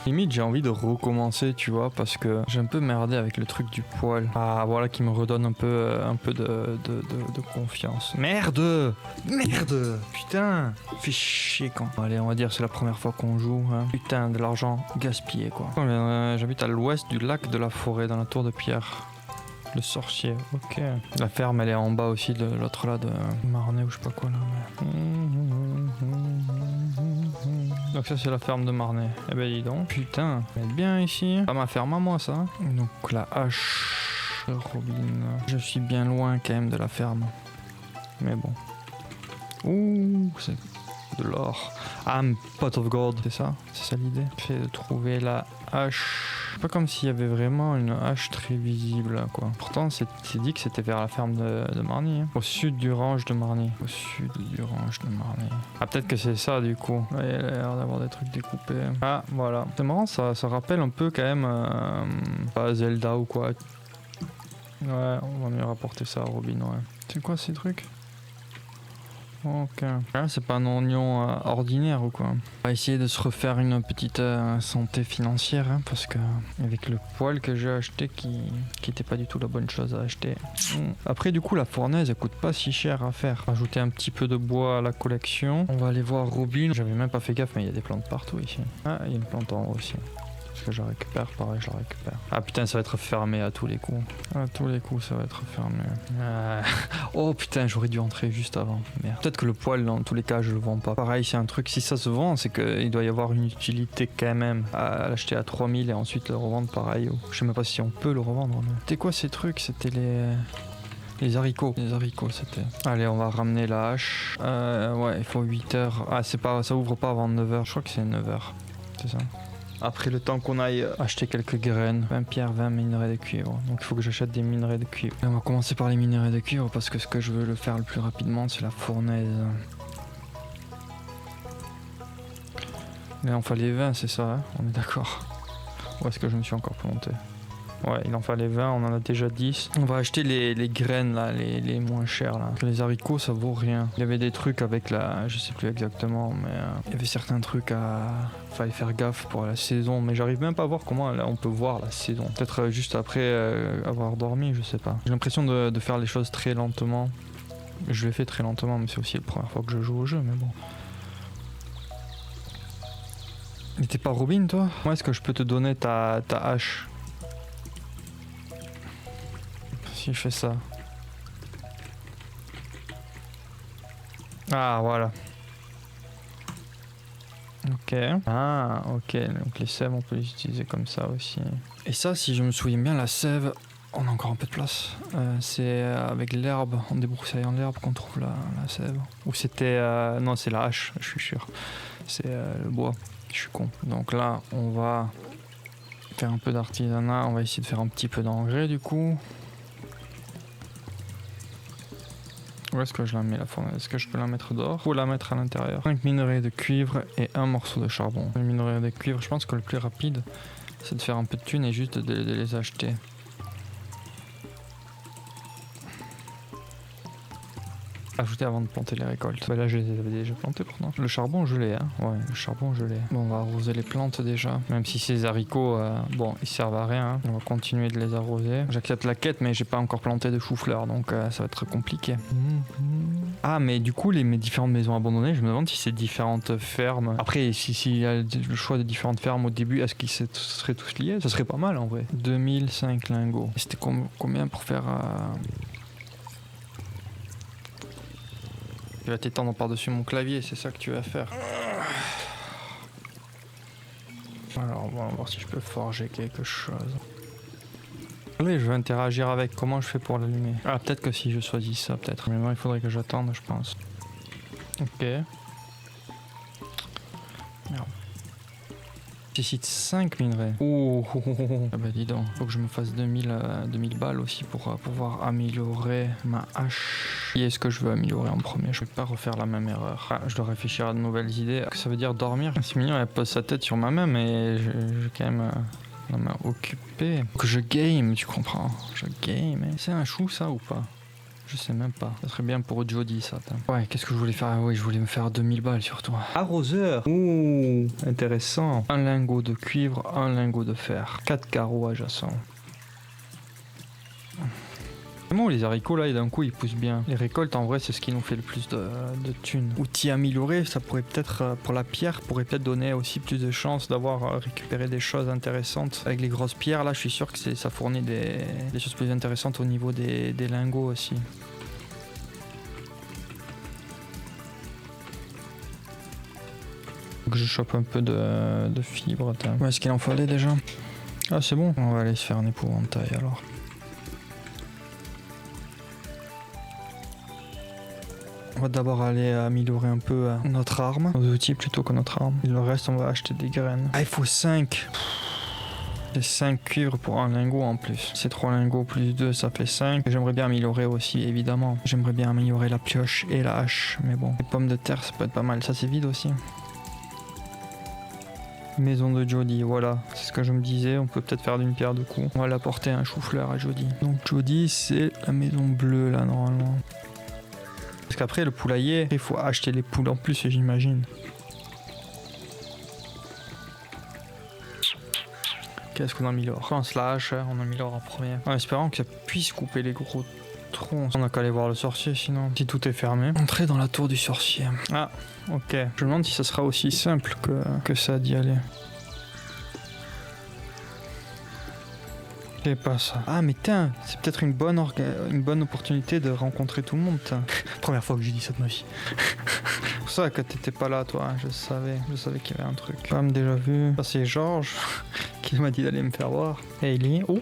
Limite, j'ai envie de recommencer, tu vois, parce que j'ai un peu merdé avec le truc du poil. Ah, voilà, qui me redonne un peu de confiance. Merde! Merde! Putain! Fais chier quand. Allez, on va dire c'est la première fois qu'on joue. Hein. Putain, de l'argent gaspillé, quoi. J'habite à l'ouest du lac de la forêt, dans la tour de pierre. Le sorcier, ok. La ferme, elle est en bas aussi de l'autre là, de Marnay ou je sais pas quoi là. Mais... Donc ça c'est la ferme de Marnay. Eh ben dis donc. Putain, elle est bien ici. Pas ma ferme à moi ça. Donc la hache Robin. Je suis bien loin quand même de la ferme. Mais bon. Ouh, c'est de l'or. Ah, pot of gold, c'est ça? C'est ça l'idée? C'est de trouver la hache. Pas comme s'il y avait vraiment une hache très visible, quoi. Pourtant, c'est dit que c'était vers la ferme de Marny. Hein. Au sud du range de Marny. Au sud du range de Marny. Ah, peut-être que c'est ça, du coup. Ouais, il a l'air d'avoir des trucs découpés. Ah, voilà. C'est marrant, ça rappelle un peu, quand même, pas Zelda ou quoi. Ouais, on va mieux rapporter ça à Robin, ouais. C'est quoi, ces trucs? Ok. Ah, c'est pas un oignon ordinaire ou quoi. On va essayer de se refaire une petite santé financière hein, parce que avec le poil que j'ai acheté qui était pas du tout la bonne chose à acheter. Après du coup la fournaise elle coûte pas si cher à faire. Rajouter un petit peu de bois à la collection. On va aller voir Robin. J'avais même pas fait gaffe mais il y a des plantes partout ici. Ah il y a une plante en haut aussi. Que je la récupère, pareil je la récupère. Ah putain ça va être fermé à tous les coups. À tous les coups ça va être fermé. Oh putain j'aurais dû entrer juste avant. Merde. Peut-être que le poil dans tous les cas je le vends pas. Pareil c'est un truc, si ça se vend c'est qu'il doit y avoir une utilité quand même à l'acheter à 3000 et ensuite le revendre pareil. Je sais même pas si on peut le revendre. Mais... C'était quoi ces trucs? C'était les haricots. Les haricots c'était. Allez on va ramener la hache. Ouais il faut 8 heures. Ah c'est pas, ça ouvre pas avant 9 heures. Je crois que c'est 9 heures. C'est ça. Après le temps qu'on aille acheter quelques graines, 20 pierres, 20 minerais de cuivre. Donc il faut que j'achète des minerais de cuivre. Et on va commencer par les minerais de cuivre parce que ce que je veux le faire le plus rapidement c'est la fournaise. Là on fallait 20 c'est ça, hein on est d'accord. Ou est-ce que je me suis encore planté? Ouais, il en fallait 20, on en a déjà 10. On va acheter les graines là, les moins chères là. Parce que les haricots ça vaut rien. Il y avait des trucs avec la... je sais plus exactement, mais il y avait certains trucs à... Fallait faire gaffe pour la saison, mais j'arrive même pas à voir comment là, on peut voir la saison. Peut-être juste après avoir dormi, je sais pas. J'ai l'impression de faire les choses très lentement. Je l'ai fait très lentement, mais c'est aussi la première fois que je joue au jeu, mais bon. Mais t'es pas Robin toi? Moi est-ce que je peux te donner ta hache? Si je fais ça. Ah voilà. Ok. Ah ok, donc les sèves on peut les utiliser comme ça aussi. Et ça si je me souviens bien la sève, on a encore un peu de place. C'est avec l'herbe, en débroussaillant l'herbe qu'on trouve la sève. Ou c'était... non c'est la hache, je suis sûr. C'est le bois, je suis con. Donc là on va faire un peu d'artisanat, on va essayer de faire un petit peu d'engrais du coup. Où est-ce que je la mets la fournaise? Est-ce que je peux la mettre dehors ou la mettre à l'intérieur? 5 minerais de cuivre et un morceau de charbon. Les minerais de cuivre, je pense que le plus rapide c'est de faire un peu de thunes et juste de les acheter. Ajouter avant de planter les récoltes. Bah là je les avais déjà plantés pourtant. Le charbon je l'ai, hein. Ouais, le charbon je l'ai. Bon, on va arroser les plantes déjà. Même si ces haricots, bon, ils servent à rien. Hein. On va continuer de les arroser. J'accepte la quête, mais j'ai pas encore planté de chou-fleur, donc ça va être compliqué. Ah, mais du coup, mes différentes maisons abandonnées, je me demande si c'est différentes fermes. Après, s'il y a le choix de différentes fermes au début, est-ce qu'ils seraient tous liés? Ça serait pas mal en vrai. 2005 lingots. C'était combien pour faire... Tu vas t'étendre par-dessus mon clavier, c'est ça que tu vas faire. Alors, on va voir si je peux forger quelque chose. Allez, je vais interagir avec. Comment je fais pour l'allumer? Ah, peut-être que si je choisis ça, peut-être. Mais non, il faudrait que j'attende, je pense. Ok. Merde. Nécessite 5 minerais. Oh, ah bah dis donc, faut que je me fasse 2000 balles aussi pour pouvoir améliorer ma hache. Qui est-ce que je veux améliorer en premier? Je vais pas refaire la même erreur. Ah, je dois réfléchir à de nouvelles idées. Que ça veut dire dormir? C'est mignon, elle pose sa tête sur ma main, mais j'ai quand même la main occupée. Que je game, tu comprends? Je game. C'est un chou ça ou pas? Je sais même pas. Ça serait bien pour Jody ça. Ouais, qu'est-ce que je voulais faire? Oui, je voulais me faire 2000 balles surtout. Arroseur. Ouh, intéressant. Un lingot de cuivre, un lingot de fer. 4 carreaux adjacents. Vraiment, les haricots là, et d'un coup ils poussent bien. Les récoltes en vrai, c'est ce qui nous fait le plus de thunes. Outils améliorés, ça pourrait peut-être, pour la pierre, pourrait peut-être donner aussi plus de chances d'avoir récupéré des choses intéressantes. Avec les grosses pierres là, je suis sûr que ça fournit des choses plus intéressantes au niveau des lingots aussi. Faut que je chope un peu de fibres. Où est-ce qu'il en fallait déjà? Ah c'est bon, on va aller se faire un épouvantail alors. On va d'abord aller améliorer un peu notre arme, nos outils plutôt que notre arme. Et le reste, on va acheter des graines. Ah, il faut 5. C'est 5 cuivres pour un lingot en plus. C'est 3 lingots plus 2, ça fait 5. J'aimerais bien améliorer aussi, évidemment. J'aimerais bien améliorer la pioche et la hache. Mais bon, les pommes de terre, ça peut être pas mal. Ça, c'est vide aussi. Maison de Jody, voilà. C'est ce que je me disais. On peut peut-être faire d'une pierre deux coups. On va l'apporter un chou-fleur à Jody. Donc Jody, c'est la maison bleue là, normalement. Parce qu'après le poulailler, il faut acheter les poules en plus, j'imagine. Qu'est-ce qu'on améliore? Quand on se la hache, on améliore en premier. En espérant que ça puisse couper les gros troncs. On n'a qu'à aller voir le sorcier sinon. Si tout est fermé. Entrer dans la tour du sorcier. Ah, ok. Je me demande si ça sera aussi simple que ça d'y aller. C'est pas ça. Ah mais tiens, c'est peut-être une bonne opportunité de rencontrer tout le monde. Première fois que j'ai dit ça de ma vie. C'est pour ça que t'étais pas là toi, je savais qu'il y avait un truc. Femme déjà vu. Ça c'est Georges qui m'a dit d'aller me faire voir. Hey Lee. Oh.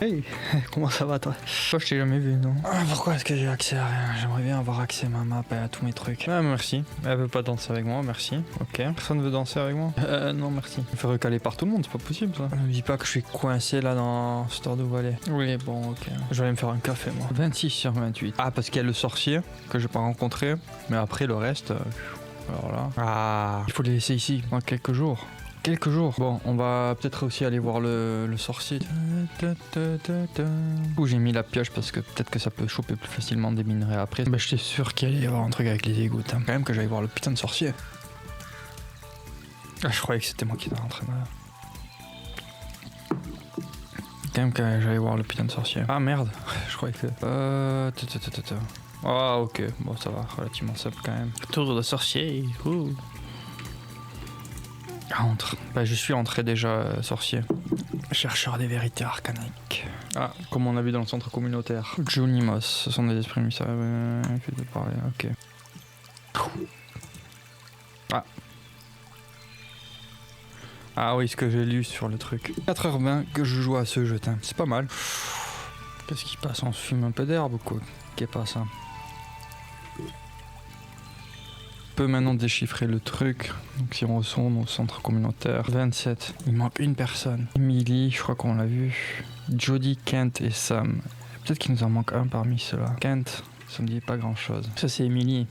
Hey, comment ça va toi? Toi je t'ai jamais vu non? Pourquoi est-ce que j'ai accès à rien? J'aimerais bien avoir accès à ma map et à tous mes trucs. Ah merci. Elle veut pas danser avec moi, merci. Ok. Personne veut danser avec moi? Non merci. Je me fais recaler par tout le monde, c'est pas possible ça. Ne me dis pas que je suis coincé là dans Stardew Valley. Oui bon ok. Je vais aller me faire un café moi. 26 sur 28. Ah parce qu'il y a le sorcier que j'ai pas rencontré. Mais après le reste... alors là... Ah, il faut les laisser ici pendant quelques jours. Bon, on va peut-être aussi aller voir le sorcier. Où j'ai mis la pioche parce que peut-être que ça peut choper plus facilement des minerais après. Bah j'étais sûr qu'il allait y avoir un truc avec les égouts. Quand même que j'allais voir le putain de sorcier. Ah, je croyais que c'était moi qui était en train de... Quand même que j'allais voir le putain de sorcier. Ah merde, je croyais que... Ah ok, bon ça va, relativement simple quand même. Tour de sorcier, ouh. Entre. Bah, je suis entré déjà, sorcier. Chercheur des vérités arcaniques. Ah, comme on a vu dans le centre communautaire. Johnny Moss, ce sont des esprits mystérieux. Fait de parler, ok. Ah. Ah oui, ce que j'ai lu sur le truc. 4h20 que je joue à ce jeu, c'est pas mal. Qu'est-ce qui passe? On se fume un peu d'herbe ou quoi? Qu'est-ce pas ça? On peut maintenant déchiffrer le truc. Donc si on retourne au centre communautaire. 27. Il manque une personne. Emily, je crois qu'on l'a vu. Jody, Kent et Sam. Peut-être qu'il nous en manque un parmi ceux-là. Kent, ça me dit pas grand-chose. Ça c'est Emily.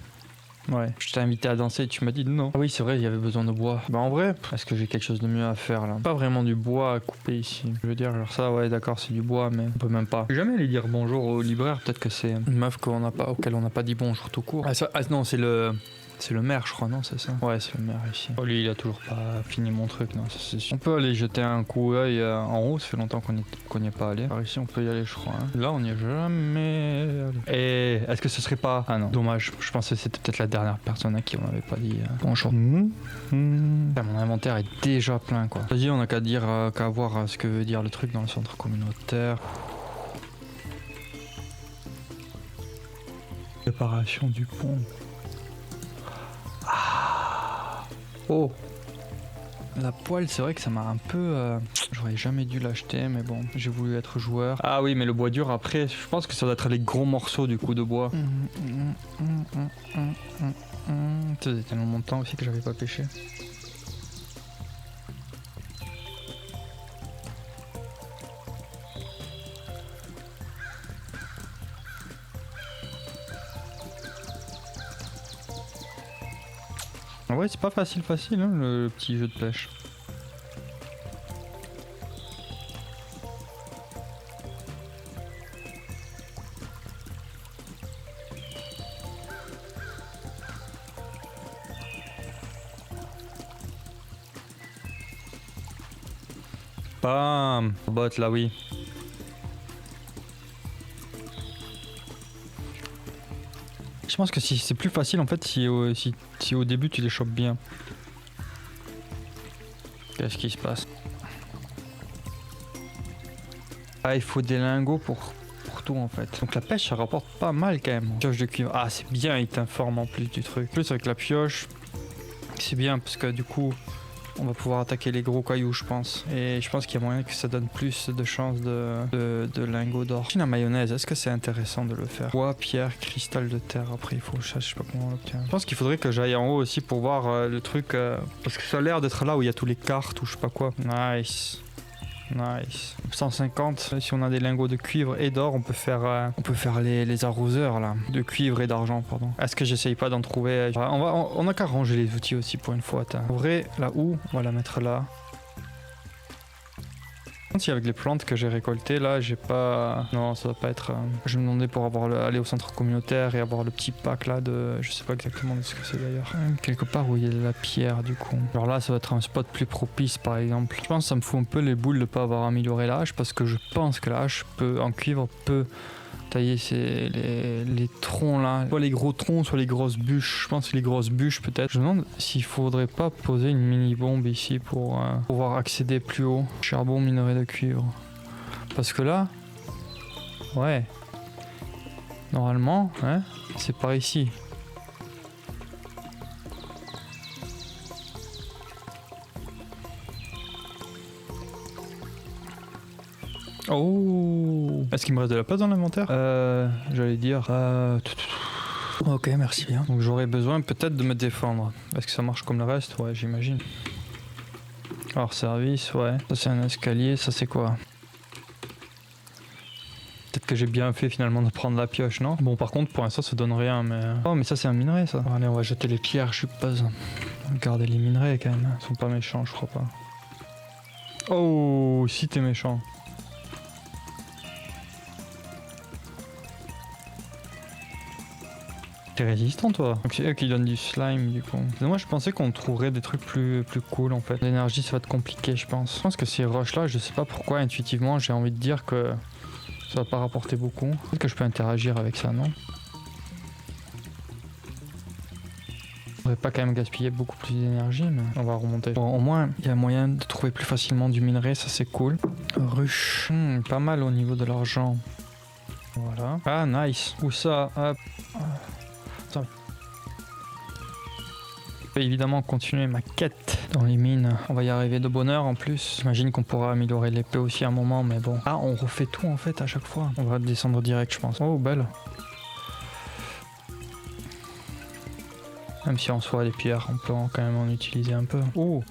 Ouais. Je t'ai invité à danser et tu m'as dit non. Ah oui, c'est vrai, il y avait besoin de bois. Bah en vrai, est-ce que j'ai quelque chose de mieux à faire là? Pas vraiment du bois à couper ici. Je veux dire, genre ça, ouais, d'accord, c'est du bois, mais on peut même pas. Je vais jamais aller dire bonjour au libraire. Peut-être que c'est une meuf auquel on n'a pas dit bonjour tout court. Ah non, c'est le. C'est le maire, je crois, non, c'est ça? Ouais, c'est le maire ici. Oh, lui, il a toujours pas fini mon truc, non, ça c'est sûr. On peut aller jeter un coup d'œil en haut, ça fait longtemps qu'on n'y est pas allé. Par ici, on peut y aller, je crois. Hein. Là, on n'y est jamais allé. Et est-ce que ce serait pas... Ah non, dommage, je pensais que c'était peut-être la dernière personne à qui on n'avait pas dit bonjour. Mon inventaire est déjà plein, quoi. Vas-y, on a qu'à dire, qu'à voir ce que veut dire le truc dans le centre communautaire. Préparation du pont. Oh, la poêle, c'est vrai que ça m'a un peu... J'aurais jamais dû l'acheter, mais bon, j'ai voulu être joueur. Ah oui, mais le bois dur, après, je pense que ça doit être les gros morceaux du coup de bois. Ça faisait tellement longtemps aussi que j'avais pas pêché. Ouais, c'est pas facile hein, le petit jeu de pêche. Bam! Bot là, oui. Je pense que c'est plus facile en fait si au début tu les chopes bien. Qu'est-ce qui se passe? Ah, il faut des lingots pour tout en fait. Donc la pêche ça rapporte pas mal quand même. Pioche de cuivre. Ah, c'est bien, il t'informe en plus du truc. En plus avec la pioche, c'est bien parce que du coup on va pouvoir attaquer les gros cailloux, je pense. Et je pense qu'il y a moyen que ça donne plus de chances de lingots d'or. La mayonnaise, est-ce que c'est intéressant de le faire? Bois, pierre, cristal de terre. Après, il faut, je sais pas comment on l'obtient. Je pense qu'il faudrait que j'aille en haut aussi pour voir le truc. Parce que ça a l'air d'être là où il y a tous les cartes ou je sais pas quoi. Nice. Nice. 150, si on a des lingots de cuivre et d'or, on peut faire les arroseurs là, de cuivre et d'argent, pardon. Est-ce que j'essaye pas d'en trouver? On a qu'à ranger les outils aussi pour une fois. En vrai, là où on va la mettre là. Si avec les plantes que j'ai récoltées là, j'ai pas... Non, ça va pas être... Je me demandais pour aller au centre communautaire et avoir le petit pack là de... Je sais pas exactement de ce que c'est d'ailleurs. Quelque part où il y a de la pierre du coup. Alors là, ça va être un spot plus propice par exemple. Je pense que ça me fout un peu les boules de pas avoir amélioré la hache parce que je pense que la hache en cuivre peut tailler les troncs là. Soit les gros troncs, soit les grosses bûches. Je pense que les grosses bûches peut-être. Je me demande s'il faudrait pas poser une mini bombe ici pour pouvoir accéder plus haut. Charbon, minerai de cuivre. Parce que là, ouais. Normalement, hein, c'est par ici. Oh, est-ce qu'il me reste de la place dans l'inventaire? J'allais dire... Ok, merci bien. Donc j'aurais besoin peut-être de me défendre. Est-ce que ça marche comme le reste? Ouais, j'imagine. Alors service, ouais. Ça c'est un escalier, ça c'est quoi? Peut-être que j'ai bien fait finalement de prendre la pioche, non? Bon, par contre, pour l'instant ça donne rien, mais... Oh, mais ça c'est un minerai ça. Allez, on va jeter les pierres, je suppose. Regardez les minerais quand même. Ils sont pas méchants, je crois pas. Oh, si t'es méchant. T'es résistant toi. Donc c'est eux qui donnent du slime du coup. Moi je pensais qu'on trouverait des trucs plus cool en fait. L'énergie ça va être compliqué je pense. Je pense que ces roches là, je sais pas pourquoi intuitivement j'ai envie de dire que ça va pas rapporter beaucoup. Peut-être que je peux interagir avec ça, non? On va pas quand même gaspiller beaucoup plus d'énergie, mais on va remonter. Bon, au moins il y a moyen de trouver plus facilement du minerai, ça c'est cool. Ruche, pas mal au niveau de l'argent. Voilà. Ah nice. Où ça? Hop. Attends. Je vais évidemment continuer ma quête dans les mines. On va y arriver de bonne heure en plus. J'imagine qu'on pourra améliorer l'épée aussi à un moment, mais bon. Ah, on refait tout en fait à chaque fois. On va descendre direct, je pense. Oh, belle. Même si en soi, les pierres, on peut quand même en utiliser un peu. Oh!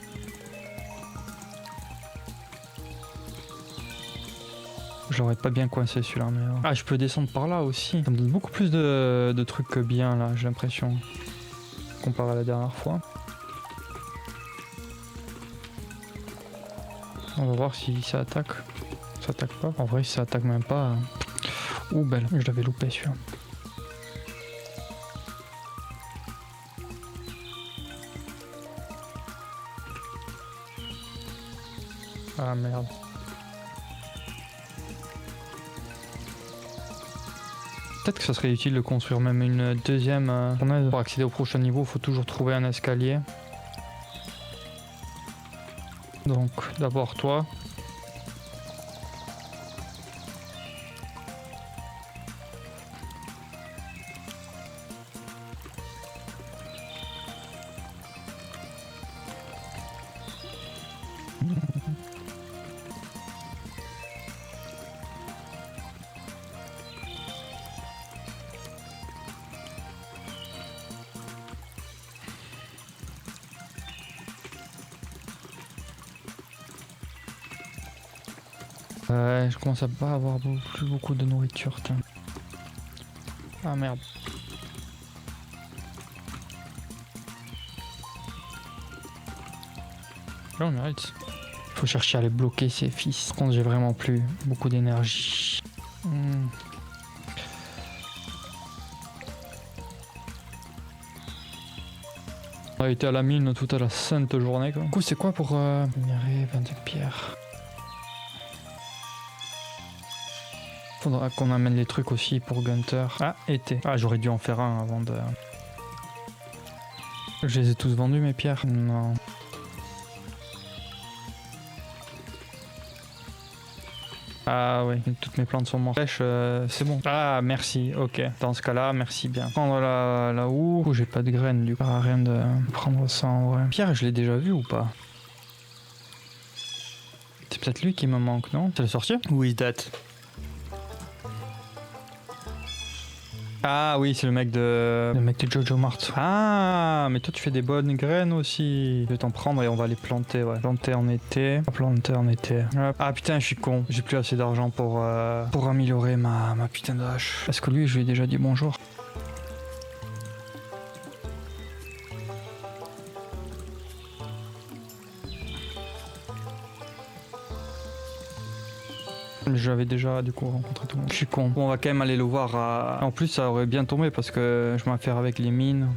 Je l'aurais pas bien coincé celui-là, mais... Ah, je peux descendre par là aussi. Ça me donne beaucoup plus de trucs que bien, là, j'ai l'impression. comparé à la dernière fois. On va voir si ça attaque. Ça attaque pas. En vrai, si ça attaque même pas. Ouh, belle. Je l'avais loupé celui-là. Ah merde. Peut-être que ça serait utile de construire même une deuxième fournaise. Pour accéder au prochain niveau, il faut toujours trouver un escalier. Donc d'abord toi. Je commence à pas avoir plus beaucoup de nourriture. Tiens. Ah merde. Là on mérite. Faut chercher à les bloquer ces fils. Par contre j'ai vraiment plus beaucoup d'énergie. On a été à la mine toute la sainte journée quoi. Du coup c'est quoi pour minerai 22 pierres. Faudra qu'on amène les trucs aussi pour Gunter. Ah, été. Ah, j'aurais dû en faire un avant de... Je les ai tous vendus mes pierres? Non. Ah oui, toutes mes plantes sont mortes. Pêche, c'est bon. Ah, merci, ok. Dans ce cas-là, merci bien. Prendre la houe. Oh, j'ai pas de graines du coup. Ah, rien de prendre ça en vrai. Pierre, je l'ai déjà vu ou pas? C'est peut-être lui qui me manque, non? C'est le sorcier? Oui, date. Ah oui, c'est le mec de Jojo Mart. Ah, mais toi tu fais des bonnes graines aussi. Je vais t'en prendre et on va les planter, ouais. Planter en été. Planter en été. Hop. Ah putain, je suis con. J'ai plus assez d'argent pour améliorer ma putain de hache. Est-ce que lui, je lui ai déjà dit bonjour? J'avais déjà du coup rencontré tout le monde. Je suis con. Bon, on va quand même aller le voir. En plus, ça aurait bien tombé parce que je m'affaire avec les mines.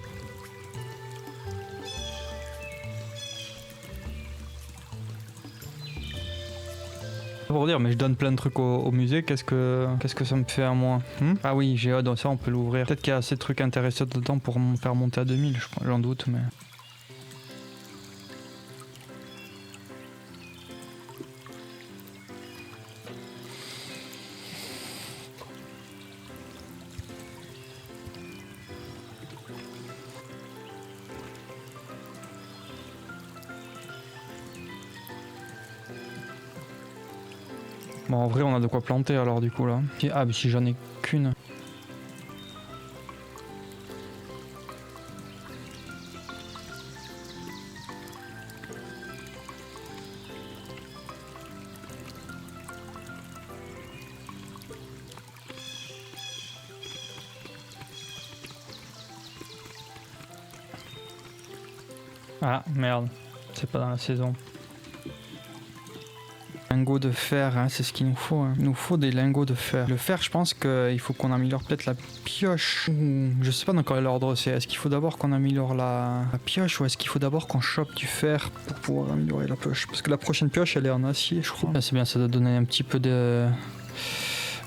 Pour dire, mais je donne plein de trucs au musée. Qu'est-ce que ça me fait à moi? Ah oui, j'ai hâte. Ça, on peut l'ouvrir. Peut-être qu'il y a assez de trucs intéressants dedans pour me faire monter à 2000. J'en doute, mais. Bon, en vrai, on a de quoi planter alors, du coup, là. Ah, mais si j'en ai qu'une. Ah, merde. C'est pas dans la saison. Lingots de fer, hein, c'est ce qu'il nous faut. Hein. Il nous faut des lingots de fer. Le fer, je pense qu'il faut qu'on améliore peut-être la pioche. Je sais pas dans quel ordre c'est. Est-ce qu'il faut d'abord qu'on améliore la pioche ou est-ce qu'il faut d'abord qu'on chope du fer pour pouvoir améliorer la pioche? Parce que la prochaine pioche, elle est en acier, je crois. Ah, c'est bien, ça doit donner un petit peu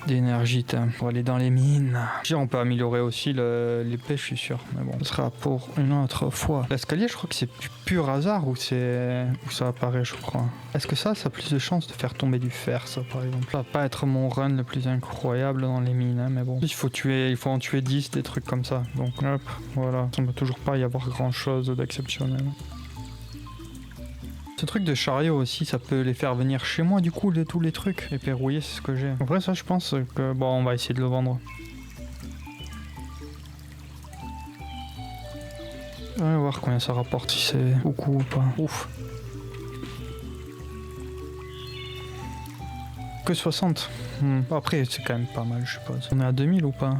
d'énergie pour aller dans les mines. On peut améliorer aussi l'épée, je suis sûr. Mais bon, ce sera pour une autre fois. L'escalier, je crois que c'est du pur hasard ou ça apparaît, je crois. Est-ce que ça a plus de chances de faire tomber du fer, ça, par exemple? Ça va pas être mon run le plus incroyable dans les mines, hein, mais bon. Il faut en tuer 10, des trucs comme ça. Donc, hop, voilà. Ça ne peut toujours pas y avoir grand-chose d'exceptionnel. Ce truc de chariot aussi, ça peut les faire venir chez moi du coup, de tous les trucs. Et verrouiller, c'est ce que j'ai. En vrai, ça, je pense que... Bon, on va essayer de le vendre. On va voir combien ça rapporte, si c'est beaucoup ou pas. Ouf. Que 60. Après, c'est quand même pas mal, je suppose. On est à 2000 ou pas?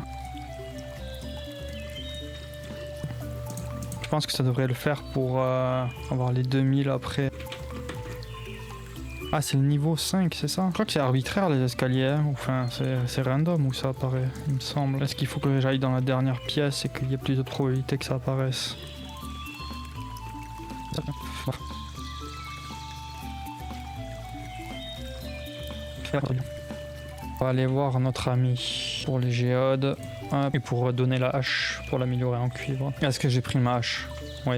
Je pense que ça devrait le faire pour avoir les 2000 après. Ah, c'est le niveau 5, c'est ça? Je crois que c'est arbitraire les escaliers, hein. Enfin, c'est random où ça apparaît, il me semble. Est-ce qu'il faut que j'aille dans la dernière pièce et qu'il y ait plus de probabilité que ça apparaisse? On va aller voir notre ami pour les géodes. Et pour donner la hache, pour l'améliorer en cuivre. Est-ce que j'ai pris ma hache? Oui.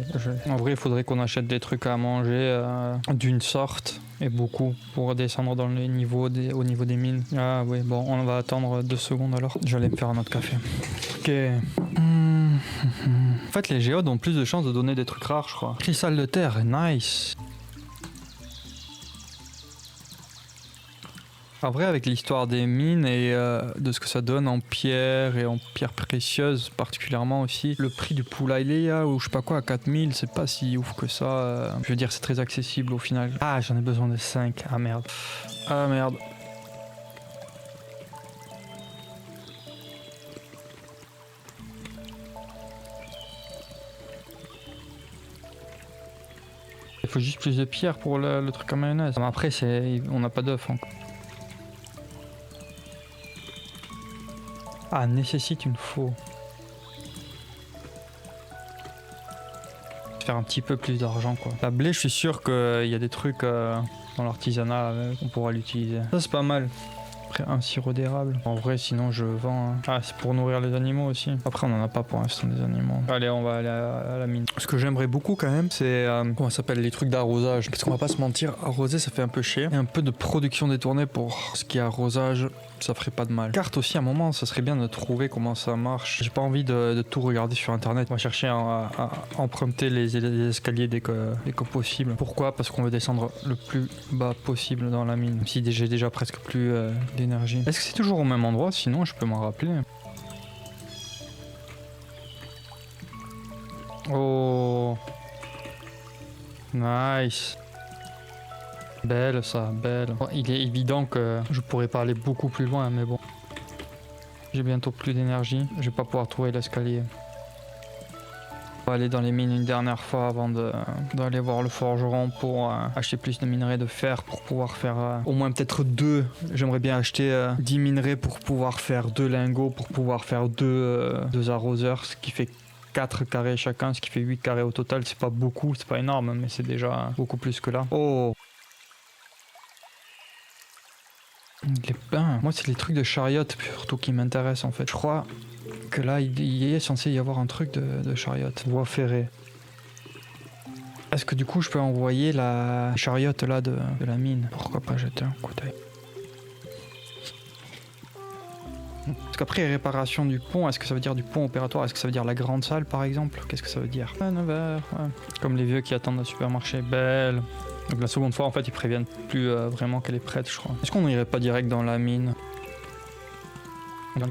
En vrai, il faudrait qu'on achète des trucs à manger d'une sorte. Et beaucoup pour descendre dans les niveaux au niveau des mines. Ah oui, bon, on va attendre 2 secondes alors. J'allais me faire un autre café. Ok. En fait, les géodes ont plus de chances de donner des trucs rares, je crois. Cristal de terre, nice. En vrai, avec l'histoire des mines et de ce que ça donne en pierre et en pierre précieuse particulièrement aussi, le prix du poulailler ou je sais pas quoi à 4000, c'est pas si ouf que ça. Je veux dire, c'est très accessible au final. Ah, j'en ai besoin de 5. Ah merde. Ah merde. Il faut juste plus de pierre pour le truc à mayonnaise. Mais après, on n'a pas d'œuf encore. Ah, nécessite une faux. Faire un petit peu plus d'argent quoi. La blé, je suis sûr qu'il y a des trucs dans l'artisanat qu'on pourra l'utiliser. Ça c'est pas mal. Après un sirop d'érable. En vrai sinon je vends. Ah c'est pour nourrir les animaux aussi. Après on en a pas pour l'instant des animaux. Allez on va aller à la mine. Ce que j'aimerais beaucoup quand même c'est comment ça s'appelle les trucs d'arrosage. Parce qu'on va pas se mentir, arroser ça fait un peu chier. Et un peu de production détournée pour ce qui est arrosage. Ça ferait pas de mal. Carte aussi à un moment, ça serait bien de trouver comment ça marche. J'ai pas envie de tout regarder sur internet. On va chercher à emprunter les escaliers dès que possible. Pourquoi? Parce qu'on veut descendre le plus bas possible dans la mine. Même si j'ai déjà presque plus d'énergie. Est-ce que c'est toujours au même endroit? Sinon je peux m'en rappeler. Oh. Nice. Belle ça, belle. Bon, il est évident que je pourrais pas aller beaucoup plus loin, mais bon. J'ai bientôt plus d'énergie, je vais pas pouvoir trouver l'escalier. On va aller dans les mines une dernière fois avant d'aller voir le forgeron pour acheter plus de minerais de fer pour pouvoir faire au moins peut-être 2. J'aimerais bien acheter 10 minerais pour pouvoir faire 2 lingots, pour pouvoir faire 2 arroseurs, ce qui fait 4 carrés chacun, ce qui fait 8 carrés au total. C'est pas beaucoup, c'est pas énorme, mais c'est déjà beaucoup plus que là. Oh! Les pains. Moi, c'est les trucs de chariot surtout qui m'intéressent en fait. Je crois que là, il est censé y avoir un truc de chariot. Voie ferrée. Est-ce que du coup, je peux envoyer la chariote là de la mine? Pourquoi pas jeter un coup d'œil? Parce qu'après, réparation du pont, est-ce que ça veut dire du pont opératoire? Est-ce que ça veut dire la grande salle par exemple? Qu'est-ce que ça veut dire? 9h, ouais. Comme les vieux qui attendent au supermarché. Belle. Donc la seconde fois en fait ils préviennent plus vraiment qu'elle est prête je crois. Est-ce qu'on n'irait pas direct dans la mine? Mais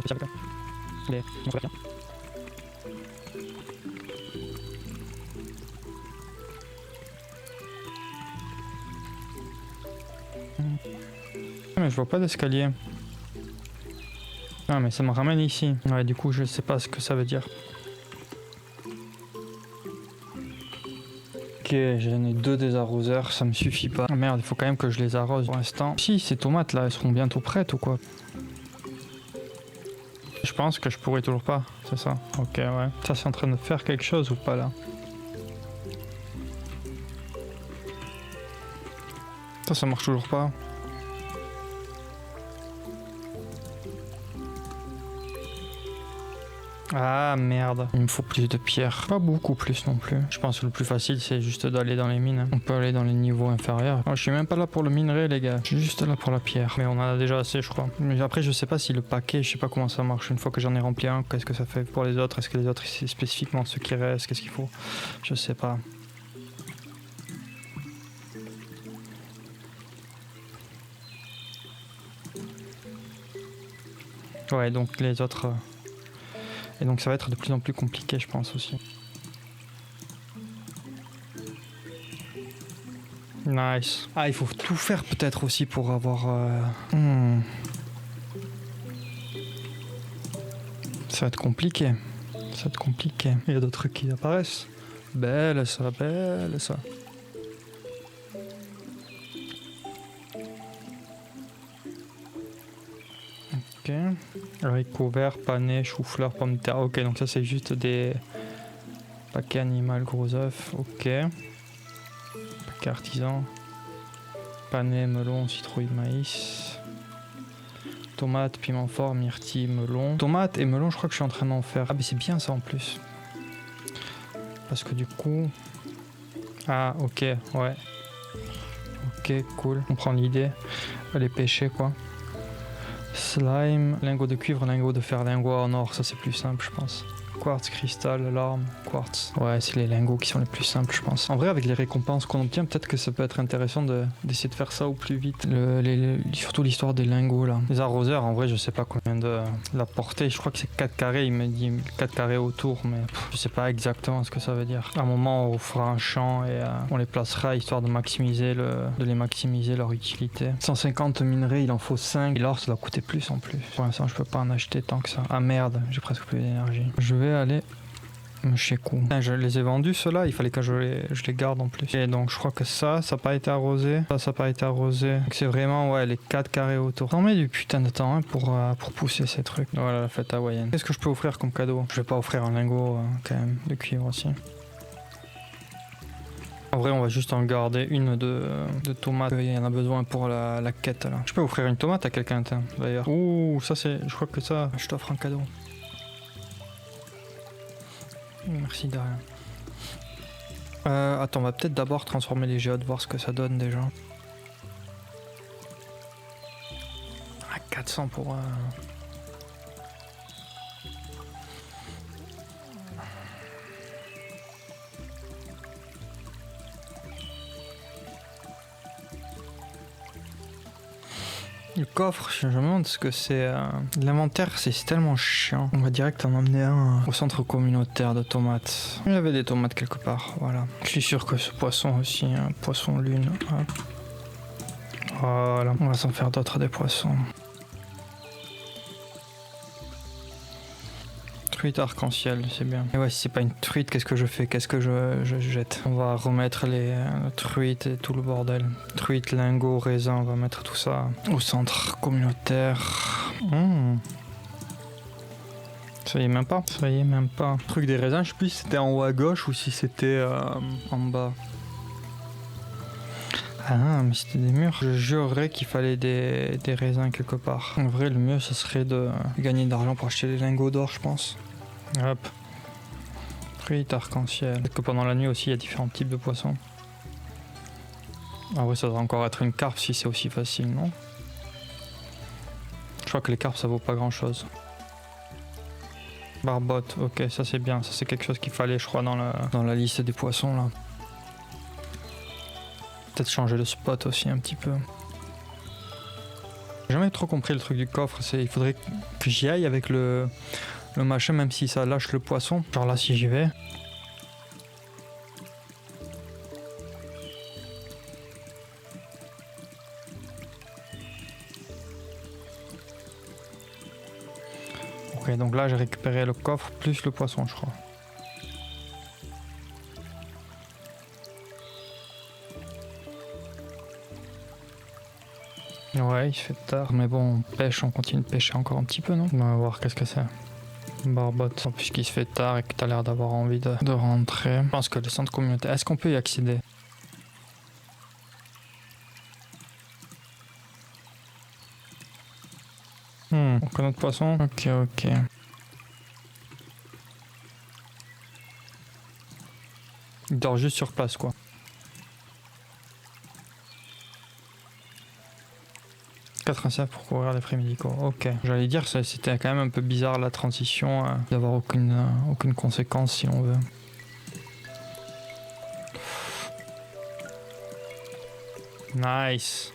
je vois pas d'escalier. Ah mais ça me ramène ici. Ouais du coup je sais pas ce que ça veut dire. Ok, j'en ai 2 des arroseurs, ça me suffit pas. Oh merde, il faut quand même que je les arrose pour l'instant. Si, ces tomates là, elles seront bientôt prêtes ou quoi? Je pense que je pourrais toujours pas, c'est ça? Ok, ouais. Ça c'est en train de faire quelque chose ou pas là? Ça marche toujours pas. Ah merde, il me faut plus de pierres. Pas beaucoup plus non plus. Je pense que le plus facile c'est juste d'aller dans les mines. On peut aller dans les niveaux inférieurs. Oh, je suis même pas là pour le minerai les gars. Je suis juste là pour la pierre. Mais on en a déjà assez je crois. Mais après je sais pas si le paquet, je sais pas comment ça marche. Une fois que j'en ai rempli un, qu'est-ce que ça fait pour les autres? Est-ce que les autres c'est spécifiquement ceux qui restent? Qu'est-ce qu'il faut? Je sais pas. Ouais donc les autres... Et donc ça va être de plus en plus compliqué je pense aussi. Nice. Ah il faut tout faire peut-être aussi pour avoir... Ça va être compliqué. Ça va être compliqué. Il y a d'autres trucs qui apparaissent. Belle ça, belle ça. Ok. Haricots verts, panais, chou-fleur, pommes de terre. Ok, donc ça c'est juste des paquets animal, gros œufs. Ok. Paquet artisan. Panais, melon, citrouille, maïs. Tomates, piment fort, myrtille, melon. Tomates et melon, je crois que je suis en train d'en faire. Ah, mais c'est bien ça en plus. Parce que du coup. Ah, ok, ouais. Ok, cool. On prend l'idée. Les pêcher quoi. Slime, lingot de cuivre, lingot de fer, lingot en or, ça c'est plus simple je pense. Quartz, cristal, larme, quartz. Ouais, c'est les lingots qui sont les plus simples je pense. En vrai avec les récompenses qu'on obtient, peut-être que ça peut être intéressant d'essayer de faire ça au plus vite. Surtout l'histoire des lingots là. Les arroseurs, en vrai je sais pas combien de la portée, je crois que c'est 4 carrés, il me dit 4 carrés autour, mais je sais pas exactement ce que ça veut dire. À un moment on fera un champ et on les placera histoire de les maximiser leur utilité. 150 minerais, il en faut 5. Et l'or ça doit coûter plus en plus. Pour l'instant je peux pas en acheter tant que ça. Ah merde, j'ai presque plus d'énergie. Je vais aller chez Kou. Je les ai vendus ceux-là, il fallait que je les garde en plus. Et donc je crois que ça n'a pas été arrosé. Ça n'a pas été arrosé. Donc c'est vraiment ouais les 4 carrés autour. On met du putain de temps hein, pour pousser ces trucs. Voilà la fête hawaïenne. Qu'est-ce que je peux offrir comme cadeau? Je vais pas offrir un lingot quand même de cuivre aussi. En vrai on va juste en garder une de tomates. Il y en a besoin pour la quête là. Je peux offrir une tomate à quelqu'un d'ailleurs. Ouh ça c'est. Je crois que ça. Je t'offre un cadeau. Merci de rien. Attends, on va peut-être d'abord transformer les géodes, voir ce que ça donne déjà. Ah, 400 pour... Le coffre, je me demande ce que c'est. L'inventaire, c'est tellement chiant. On va direct en emmener un au centre communautaire de tomates. Il y avait des tomates quelque part, voilà. Je suis sûr que ce poisson aussi, un poisson lune. Voilà, on va s'en faire d'autres des poissons. Truite arc-en-ciel, c'est bien. Et ouais, si c'est pas une truite, qu'est-ce que je fais? Qu'est-ce que je jette? On va remettre les truites et tout le bordel. Truite, lingot, raisin, on va mettre tout ça au centre communautaire. Ça y est même pas. Ça y est même pas. Le truc des raisins, je sais plus si c'était en haut à gauche ou si c'était en bas. Ah, mais c'était des murs. Je jurerais qu'il fallait des raisins quelque part. En vrai, le mieux, ce serait de gagner de l'argent pour acheter des lingots d'or, je pense. Hop. Truite arc-en-ciel. Peut-être que pendant la nuit aussi, il y a différents types de poissons. Ah ouais, ça devrait encore être une carpe si c'est aussi facile, non? Je crois que les carpes, ça vaut pas grand-chose. Barbotte, ok, ça c'est bien. Ça c'est quelque chose qu'il fallait, je crois, dans la liste des poissons, là. Peut-être changer le spot aussi un petit peu. J'ai jamais trop compris le truc du coffre. Il faudrait que j'y aille avec le machin, même si ça lâche le poisson. Genre là, si j'y vais. Ok, donc là, j'ai récupéré le coffre plus le poisson, je crois. Ouais, il fait tard, mais bon, on pêche, on continue de pêcher encore un petit peu, non? On va voir qu'est-ce que c'est. Barbotte, puisqu'il se fait tard et que t'as l'air d'avoir envie de rentrer. Je pense que le centre communautaire, est-ce qu'on peut y accéder? On connaît notre poisson? Ok, ok. Il dort juste sur place, quoi. 85 pour courir les frais médicaux. Ok. J'allais dire, c'était quand même un peu bizarre la transition, d'avoir aucune conséquence si on veut. Nice.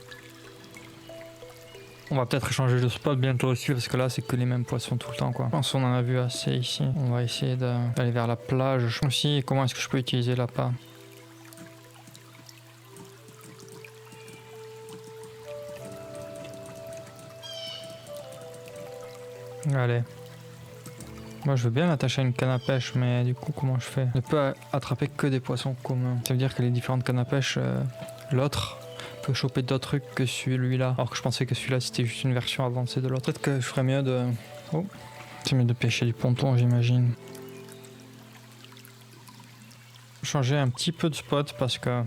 On va peut-être échanger de spot bientôt aussi parce que là c'est que les mêmes poissons tout le temps quoi. Je pense qu'on en a vu assez ici. On va essayer d'aller vers la plage. Aussi, comment est-ce que je peux utiliser l'appât? Allez. Moi je veux bien l'attacher à une canne à pêche, mais du coup comment je fais? Je peux attraper que des poissons communs. Ça veut dire que les différentes cannes à pêche, l'autre peut choper d'autres trucs que celui-là. Alors que je pensais que celui-là c'était juste une version avancée de l'autre. Peut-être que je ferais mieux de... Oh, c'est mieux de pêcher du ponton, j'imagine. Changer un petit peu de spot parce que...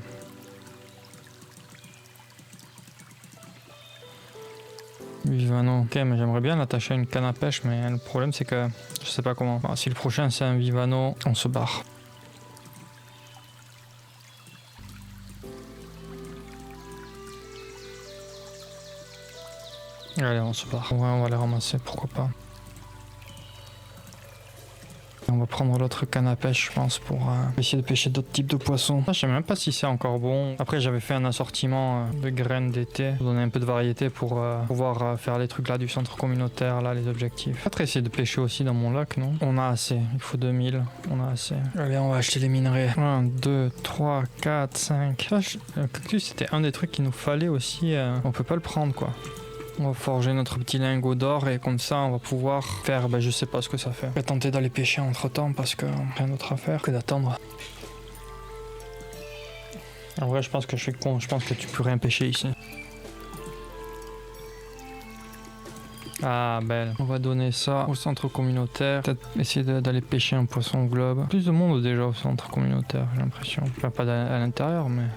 Vivano. Ok, mais j'aimerais bien l'attacher à une canne à pêche, mais le problème c'est que je sais pas comment. Bon, si le prochain c'est un Vivano, on se barre. Allez, on se barre. Ouais, on va les ramasser, pourquoi pas. On va prendre l'autre canne à pêche, je pense, pour essayer de pêcher d'autres types de poissons. Je sais même pas si c'est encore bon. Après, j'avais fait un assortiment de graines d'été pour donner un peu de variété pour pouvoir faire les trucs là du centre communautaire, là, les objectifs. Peut-être essayer de pêcher aussi dans mon lac, non? On a assez. Il faut 2000. On a assez. Allez, on va acheter les minerais. 1, 2, 3, 4, 5. Le cactus, c'était un des trucs qu'il nous fallait aussi. On peut pas le prendre, quoi. On va forger notre petit lingot d'or et comme ça on va pouvoir faire, je sais pas ce que ça fait. Je vais tenter d'aller pêcher entre temps parce que rien d'autre à faire que d'attendre. En vrai je pense que je suis con, je pense que tu peux rien pêcher ici. Ah belle. On va donner ça au centre communautaire. Peut-être essayer d'aller pêcher un poisson globe. Plus de monde déjà au centre communautaire, j'ai l'impression. Enfin, pas à l'intérieur mais...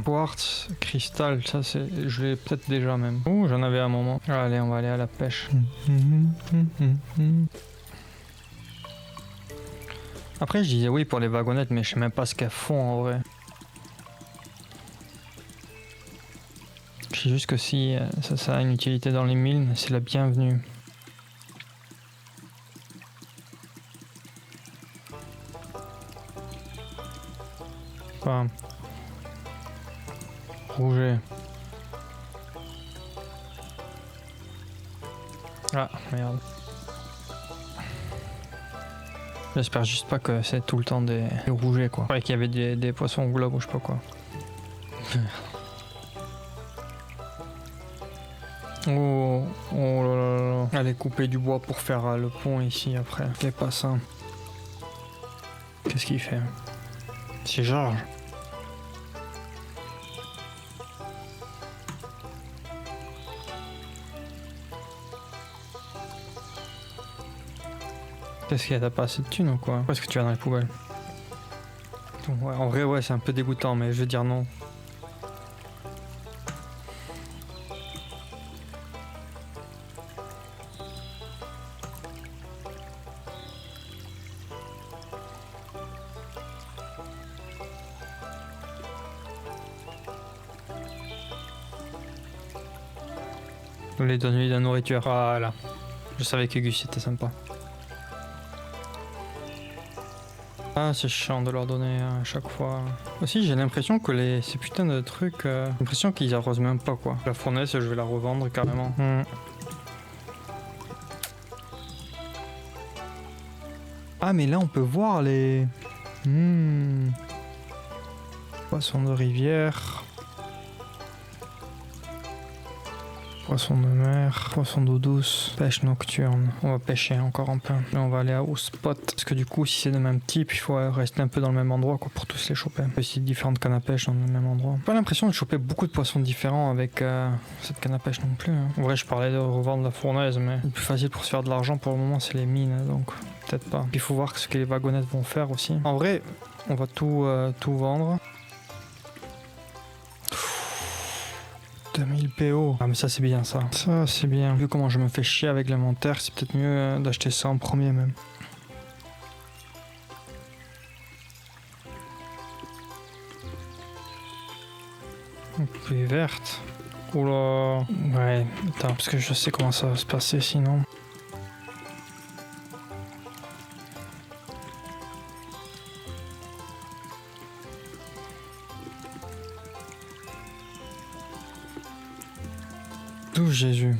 Quartz, cristal, ça c'est, je l'ai peut-être déjà même. Oh, j'en avais un moment. Allez, on va aller à la pêche. Après, je disais oui pour les wagonnettes, mais je sais même pas ce qu'elles font en vrai. Je sais juste que si ça a une utilité dans les mines, c'est la bienvenue. Enfin, rouget. Ah merde. J'espère juste pas que c'est tout le temps des rougets quoi. Ouais, qu'il y avait des poissons au globe ou je sais pas quoi. Oh, oh là là là. Allez couper du bois pour faire le pont ici après. C'est pas ça. Qu'est-ce qu'il fait? C'est Georges. Qu'est-ce qu'il y a? T'as pas assez de thunes ou quoi? Pourquoi est-ce que tu vas dans les poubelles? Ouais, en vrai, ouais, c'est un peu dégoûtant, mais je veux dire non. Les donner de la nourriture. Voilà. Je savais que Gus était sympa. Ah, c'est chiant de leur donner à chaque fois. Aussi, j'ai l'impression que ces putains de trucs... j'ai l'impression qu'ils arrosent même pas, quoi. La fournaise, je vais la revendre carrément. Ah, mais là, on peut voir les... Poissons de rivière... Poisson de mer, poisson d'eau douce, pêche nocturne. On va pêcher encore un peu. Là, on va aller au spot. Parce que du coup, si c'est de même type, il faut rester un peu dans le même endroit quoi, pour tous les choper. On peut essayer différentes cannes à pêche dans le même endroit. J'ai pas l'impression de choper beaucoup de poissons différents avec cette canne à pêche non plus. Hein. En vrai, je parlais de revendre la fournaise, mais le plus facile pour se faire de l'argent pour le moment, c'est les mines. Donc, peut-être pas. Il faut voir ce que les wagonnettes vont faire aussi. En vrai, on va tout vendre. 2000 PO. Ah mais ça c'est bien ça. Ça c'est bien. Vu comment je me fais chier avec l'inventaire, c'est peut-être mieux d'acheter ça en premier même. Pluie verte. Oula. Ouais, attends, parce que je sais comment ça va se passer sinon. D'où Jésus.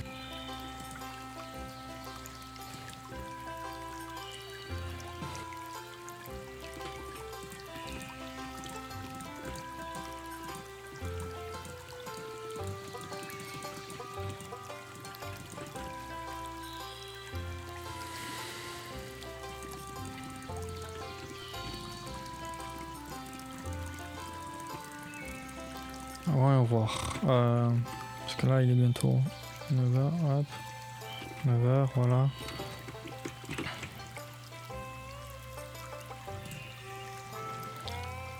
voyons voir. Parce que là, il est bientôt 9h, hop. 9h, voilà.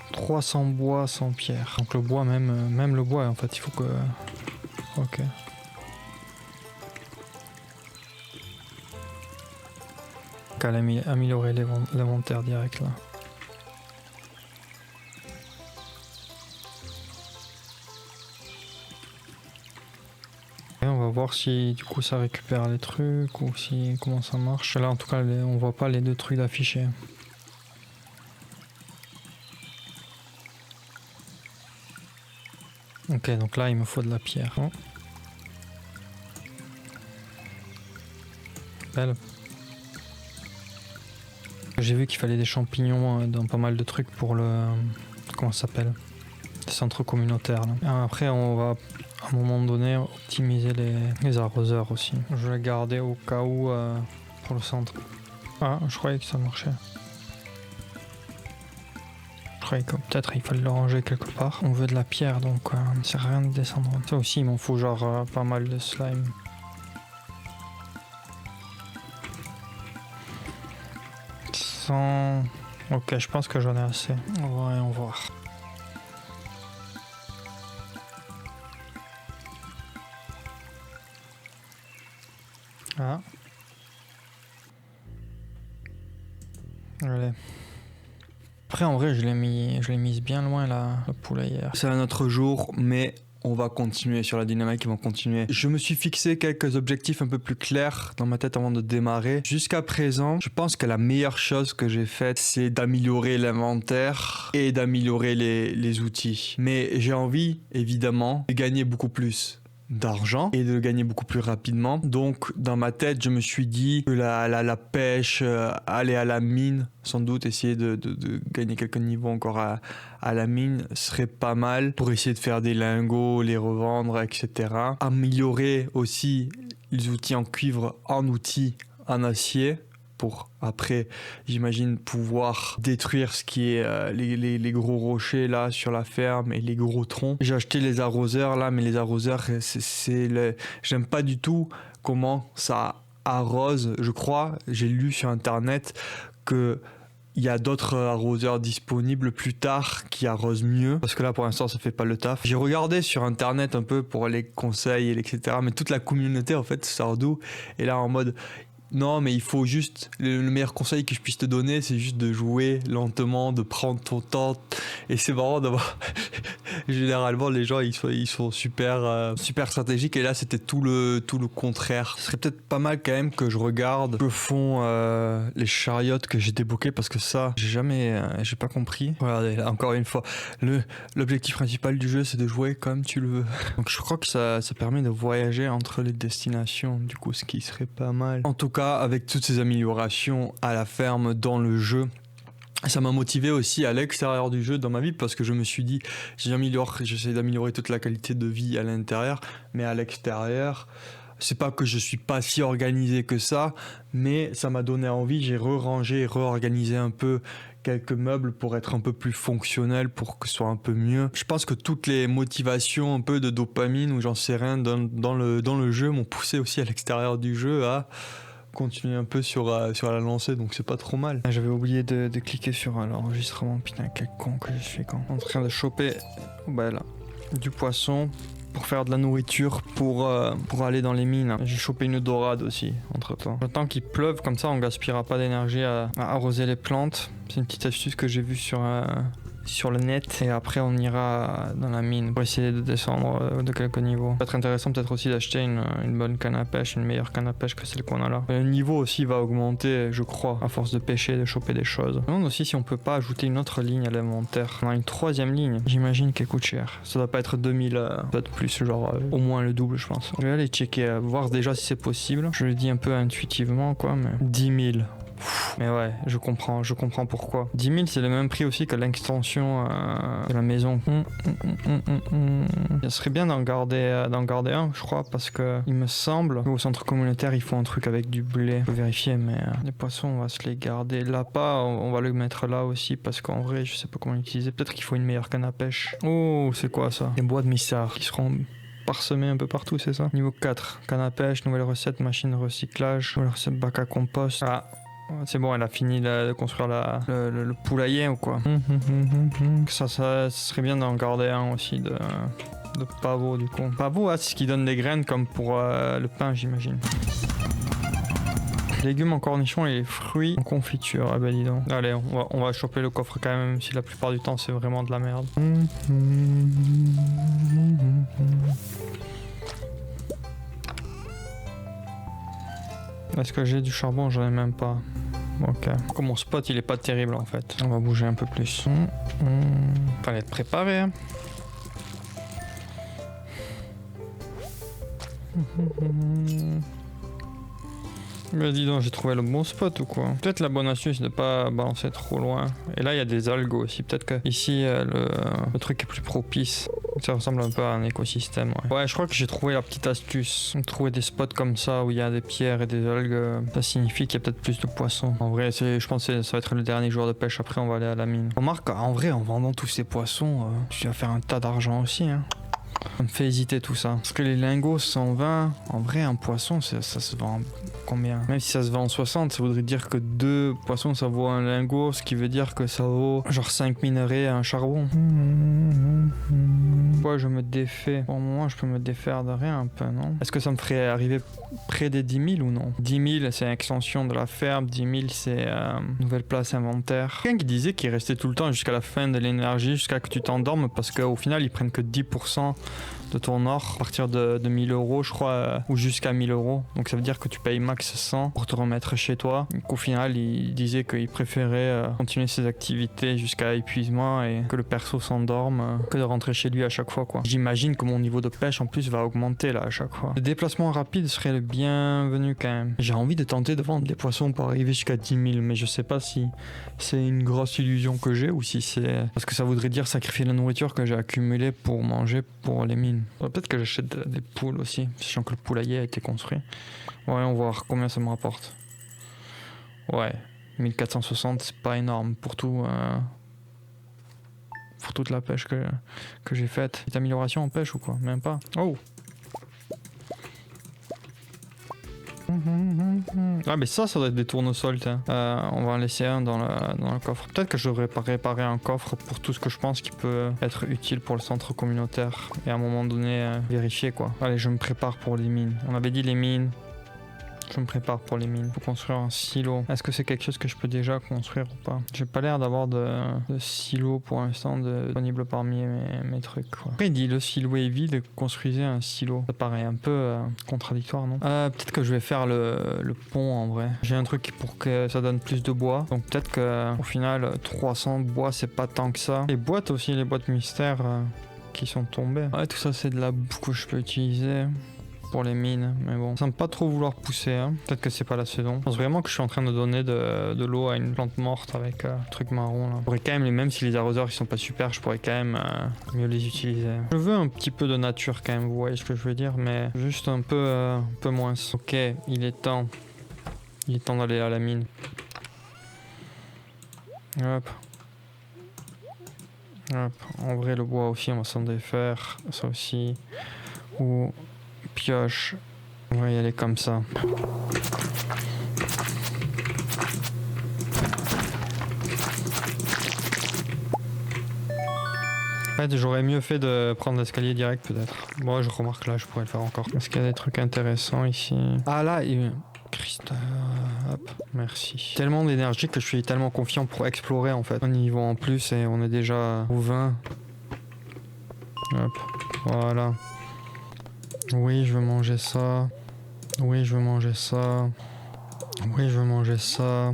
« 300 bois, 100 pierres. » Donc le bois, même le bois, en fait, il faut que... Ok. Qu'à améliorer l'inventaire direct, là. Et on va voir si du coup ça récupère les trucs ou si comment ça marche. Là en tout cas on voit pas les deux trucs affichés. Ok, donc là il me faut de la pierre. Oh. Belle. J'ai vu qu'il fallait des champignons dans pas mal de trucs pour le... Comment ça s'appelle? Les centres communautaires. Là. Après on va à un moment donné optimiser les arroseurs aussi. Je vais garder au cas où pour le centre. Ah, je croyais que ça marchait. Je croyais que peut-être il fallait le ranger quelque part. On veut de la pierre donc ça ne sert à rien de descendre. Ça aussi il m'en faut genre pas mal de slime. Ok, je pense que j'en ai assez. Voyons voir. Ah. Allez. Après en vrai je l'ai mise bien loin la poulaillère. C'est un autre jour, mais on va continuer sur la dynamique, on va continuer. Je me suis fixé quelques objectifs un peu plus clairs dans ma tête avant de démarrer. Jusqu'à présent, je pense que la meilleure chose que j'ai faite, c'est d'améliorer l'inventaire et d'améliorer les outils. Mais j'ai envie, évidemment, de gagner beaucoup plus d'argent et de le gagner beaucoup plus rapidement. Donc dans ma tête je me suis dit que la pêche, aller à la mine, sans doute essayer de gagner quelques niveaux encore à la mine serait pas mal pour essayer de faire des lingots, les revendre, etc. Améliorer aussi les outils en cuivre en outils en acier pour après, j'imagine, pouvoir détruire ce qui est les gros rochers là sur la ferme et les gros troncs. J'ai acheté les arroseurs là, mais les arroseurs, j'aime pas du tout comment ça arrose. Je crois, j'ai lu sur internet que il y a d'autres arroseurs disponibles plus tard qui arrosent mieux, parce que là pour l'instant ça fait pas le taf. J'ai regardé sur internet un peu pour les conseils etc, mais toute la communauté en fait Stardew est là en mode non, mais il faut juste, le meilleur conseil que je puisse te donner, c'est juste de jouer lentement, de prendre ton temps. Et c'est marrant d'avoir... Généralement, les gens, ils sont super stratégiques. Et là, c'était tout le contraire. Ce serait peut-être pas mal quand même que je regarde que font les chariots que j'ai débloqués, parce que ça, j'ai pas compris. Regardez, là, encore une fois, l'objectif principal du jeu, c'est de jouer comme tu le veux. Donc je crois que ça permet de voyager entre les destinations, du coup, ce qui serait pas mal. En tout cas, avec toutes ces améliorations à la ferme dans le jeu, ça m'a motivé aussi à l'extérieur du jeu dans ma vie, parce que je me suis dit j'essaie d'améliorer toute la qualité de vie à l'intérieur, mais à l'extérieur c'est pas que je suis pas si organisé que ça, mais ça m'a donné envie. J'ai rangé et réorganisé un peu quelques meubles pour être un peu plus fonctionnel, pour que ce soit un peu mieux. Je pense que toutes les motivations un peu de dopamine ou j'en sais rien dans le jeu m'ont poussé aussi à l'extérieur du jeu à continuer un peu sur la lancée, donc c'est pas trop mal. J'avais oublié de cliquer sur l'enregistrement, putain quel con que je suis quand. En train de choper du poisson pour faire de la nourriture pour aller dans les mines. J'ai chopé une dorade aussi entre temps. Le temps qu'il pleuve, comme ça on gaspillera pas d'énergie à arroser les plantes. C'est une petite astuce que j'ai vue sur le net, et après on ira dans la mine pour essayer de descendre de quelques niveaux. Ça peut être intéressant peut-être aussi d'acheter une bonne canne à pêche, une meilleure canne à pêche que celle qu'on a là. Le niveau aussi va augmenter, je crois, à force de pêcher, de choper des choses. Je me demande aussi si on peut pas ajouter une autre ligne à l'inventaire. On a une troisième ligne, j'imagine qu'elle coûte cher. Ça doit pas être 2000, peut-être plus, genre au moins le double je pense. Je vais aller checker, voir déjà si c'est possible. Je le dis un peu intuitivement quoi, mais 10 000. Mais ouais, je comprends pourquoi. 10 000, c'est le même prix aussi que l'extension de la maison. Il serait bien d'en garder un, je crois, parce que il me semble qu'au centre communautaire, ils font un truc avec du blé. Je peux vérifier, mais les poissons, on va se les garder. L'appât, on va le mettre là aussi, parce qu'en vrai, je sais pas comment l'utiliser. Peut-être qu'il faut une meilleure canne à pêche. Oh, c'est quoi ça? Des bois de mystère qui seront parsemés un peu partout, c'est ça? Niveau 4, canne à pêche, nouvelle recette, machine de recyclage, nouvelle recette, bac à compost. Ah, c'est bon, elle a fini de construire le poulailler ou quoi. Ça serait bien d'en garder un aussi de pavot du coup. Pavot, c'est ce qui donne des graines comme pour le pain, j'imagine. Légumes en cornichons et les fruits en confiture. Ah bah dis donc. Allez, on va choper le coffre quand même si la plupart du temps c'est vraiment de la merde. Est-ce que j'ai du charbon? J'en ai même pas. Ok. Comme mon spot il est pas terrible en fait. On va bouger un peu plus. Fallait être préparé. Hein. Mais dis donc, j'ai trouvé le bon spot ou quoi? Peut-être la bonne astuce de pas balancer trop loin. Et là, il y a des algues aussi. Peut-être que ici, le truc est plus propice. Ça ressemble un peu à un écosystème. Ouais, je crois que j'ai trouvé la petite astuce. Trouver des spots comme ça où il y a des pierres et des algues, ça signifie qu'il y a peut-être plus de poissons. En vrai, je pense que ça va être le dernier jour de pêche. Après, on va aller à la mine. Remarque, en vrai, en vendant tous ces poissons, tu vas faire un tas d'argent aussi. Hein. Ça me fait hésiter tout ça. Parce que les lingots 120, en vrai, un poisson, ça se vend combien? Même si ça se vend en 60, ça voudrait dire que 2 poissons, ça vaut un lingot, ce qui veut dire que ça vaut genre 5 minerais à un charbon. Ouais, je me défais. Pour le moment, je peux me défaire de rien un peu, non? Est-ce que ça me ferait arriver près des 10 000 ou non? 10 000, c'est extension de la ferme. 10 000, c'est nouvelle place inventaire. Quelqu'un qui disait qu'il restait tout le temps jusqu'à la fin de l'énergie, jusqu'à que tu t'endormes, parce qu'au final, ils prennent que 10% de ton or à partir de 1000 euros, je crois, ou jusqu'à 1000 euros. Donc ça veut dire que tu payes max 100 pour te remettre chez toi. Donc au final, il disait qu'il préférait continuer ses activités jusqu'à épuisement et que le perso s'endorme que de rentrer chez lui à chaque fois, quoi. J'imagine que mon niveau de pêche en plus va augmenter là à chaque fois. Le déplacement rapide serait le bienvenu quand même. J'ai envie de tenter de vendre des poissons pour arriver jusqu'à 10 000, mais je sais pas si c'est une grosse illusion que j'ai ou si c'est... Parce que ça voudrait dire sacrifier la nourriture que j'ai accumulée pour manger pour les mines. Peut-être que j'achète des poules aussi, sachant que le poulailler a été construit. Ouais, on va voir combien ça me rapporte. Ouais, 1460, c'est pas énorme pour tout... pour toute la pêche que j'ai faite. Petite amélioration en pêche ou quoi? Même pas. Oh! Ah mais ça doit être des tournesols. On va en laisser un dans le coffre. Peut-être que je devrais réparer un coffre pour tout ce que je pense qui peut être utile pour le centre communautaire. Et à un moment donné, vérifier quoi. Allez, je me prépare pour les mines. On avait dit les mines. Je me prépare pour les mines. Faut construire un silo. Est-ce que c'est quelque chose que je peux déjà construire ou pas? J'ai pas l'air d'avoir de silo pour l'instant disponible parmi mes trucs, quoi. Après il dit le silo est vide, construisez un silo. Ça paraît un peu contradictoire, non? Peut-être que je vais faire le pont en vrai. J'ai un truc pour que ça donne plus de bois. Donc peut-être que au final 300 bois c'est pas tant que ça. Les boîtes aussi, les boîtes mystères qui sont tombées. Ouais, tout ça c'est de la boue que je peux utiliser pour les mines, mais bon, ça semble pas trop vouloir pousser, hein. Peut-être que c'est pas la saison. Je pense vraiment que je suis en train de donner de l'eau à une plante morte avec un truc marron là. Je pourrais quand même, si les arroseurs ils sont pas super, je pourrais quand même mieux les utiliser. Je veux un petit peu de nature quand même, vous voyez ce que je veux dire, mais juste un peu moins. Ok, il est temps d'aller à la mine. Hop. Hop. En vrai, le bois aussi, on va s'en défaire. Ça aussi. Ou pioche. On va y aller comme ça. En fait, j'aurais mieux fait de prendre l'escalier direct peut-être. Bon, je remarque là, je pourrais le faire encore. Est-ce qu'il y a des trucs intéressants ici? Ah là, Christ, hop, merci. Tellement d'énergie que je suis tellement confiant pour explorer en fait. Un niveau en plus et on est déjà au 20. Hop, voilà. Oui, je veux manger ça. Oui, je veux manger ça. Oui, je veux manger ça.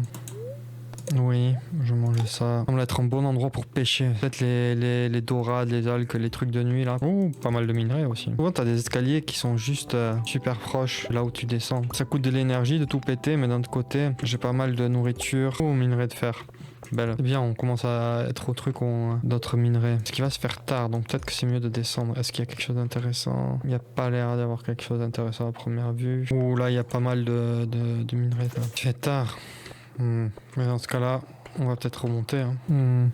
Oui, je mangeais ça. Ça semble être un bon endroit pour pêcher. Peut-être les dorades, les algues, les trucs de nuit là. Oh, pas mal de minerais aussi. Souvent t'as des escaliers qui sont juste super proches là où tu descends. Ça coûte de l'énergie de tout péter, mais d'un autre côté, j'ai pas mal de nourriture. Oh, minerais de fer. Belle. C'est bien, on commence à être au truc d'autres minerais. Ce qui va se faire tard, donc peut-être que c'est mieux de descendre. Est-ce qu'il y a quelque chose d'intéressant? Il n'y a pas l'air d'avoir quelque chose d'intéressant à première vue. Ouh, là, il y a pas mal de minerais. Là. Il fait tard. Mais dans ce cas-là, on va peut-être remonter. Hein.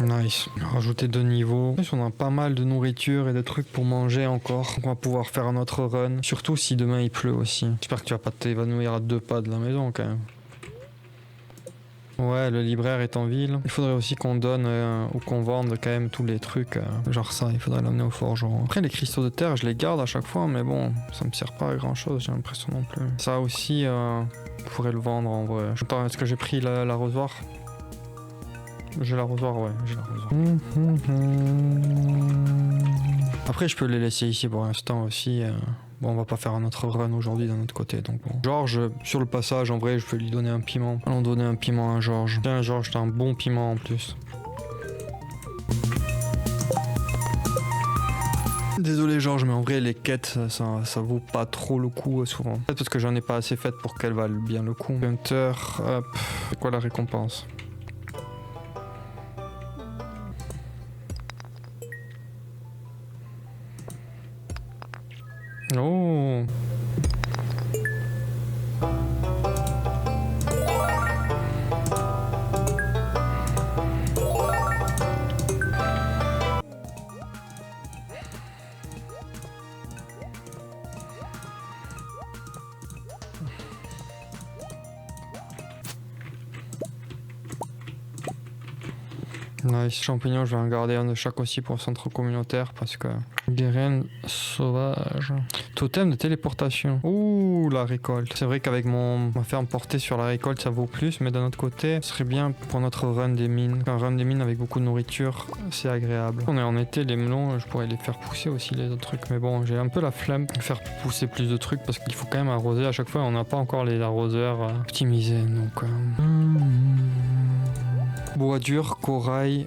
Nice. Rajouter 2 niveaux. On a pas mal de nourriture et de trucs pour manger encore. On va pouvoir faire un autre run. Surtout si demain il pleut aussi. J'espère que tu vas pas t'évanouir à 2 pas de la maison quand même. Ouais, le libraire est en ville. Il faudrait aussi qu'on donne ou qu'on vende quand même tous les trucs. Genre ça, il faudrait l'amener au forgeron. Après, les cristaux de terre, je les garde à chaque fois, mais bon, ça me sert pas à grand chose, j'ai l'impression non plus. Ça aussi, on pourrait le vendre en vrai. Attends, est-ce que j'ai pris l'arrosoir? J'ai l'arrosoir, ouais, j'ai l'arrosoir. Après, je peux les laisser ici pour l'instant aussi. Bon, on va pas faire un autre run aujourd'hui d'un autre côté, donc bon. Georges, sur le passage, en vrai, je vais lui donner un piment. Allons donner un piment à Georges. Tiens, Georges, t'as un bon piment en plus. Désolé Georges, mais en vrai les quêtes ça vaut pas trop le coup souvent. Peut-être parce que j'en ai pas assez faites pour qu'elles valent bien le coup. Hunter, hop, c'est quoi la récompense? Oh. Nice, champignons, je vais en garder un de chaque aussi pour le centre communautaire parce que... Graines sauvages. Totem de téléportation. Ouh, la récolte. C'est vrai qu'avec ma ferme portée sur la récolte, ça vaut plus, mais d'un autre côté, ce serait bien pour notre run des mines. Un run des mines avec beaucoup de nourriture, c'est agréable. On est en été, les melons, je pourrais les faire pousser aussi, les autres trucs. Mais bon, j'ai un peu la flemme de faire pousser plus de trucs parce qu'il faut quand même arroser à chaque fois. On n'a pas encore les arroseurs optimisés, donc... Bois dur, corail,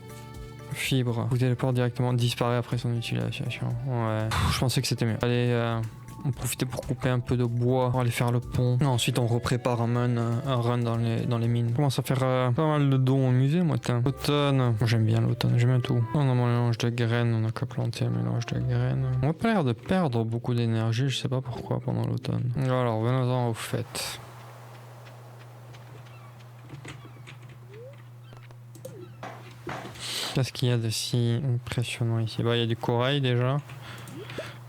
fibre. Vous téléporte directement, disparaît après son utilisation. Ouais. Je pensais que c'était mieux. Allez, on profitait pour couper un peu de bois, pour aller faire le pont. Ensuite, on reprépare un run dans les mines. On commence à faire pas mal de dons au musée, moi. L'automne. J'aime bien l'automne, j'aime bien tout. On a un mélange de graines, on a qu'à planter un mélange de graines. On n'a pas l'air de perdre beaucoup d'énergie, je sais pas pourquoi, pendant l'automne. Alors, venons-en aux fêtes. Qu'est-ce qu'il y a de si impressionnant ici? Bah, il y a du corail déjà.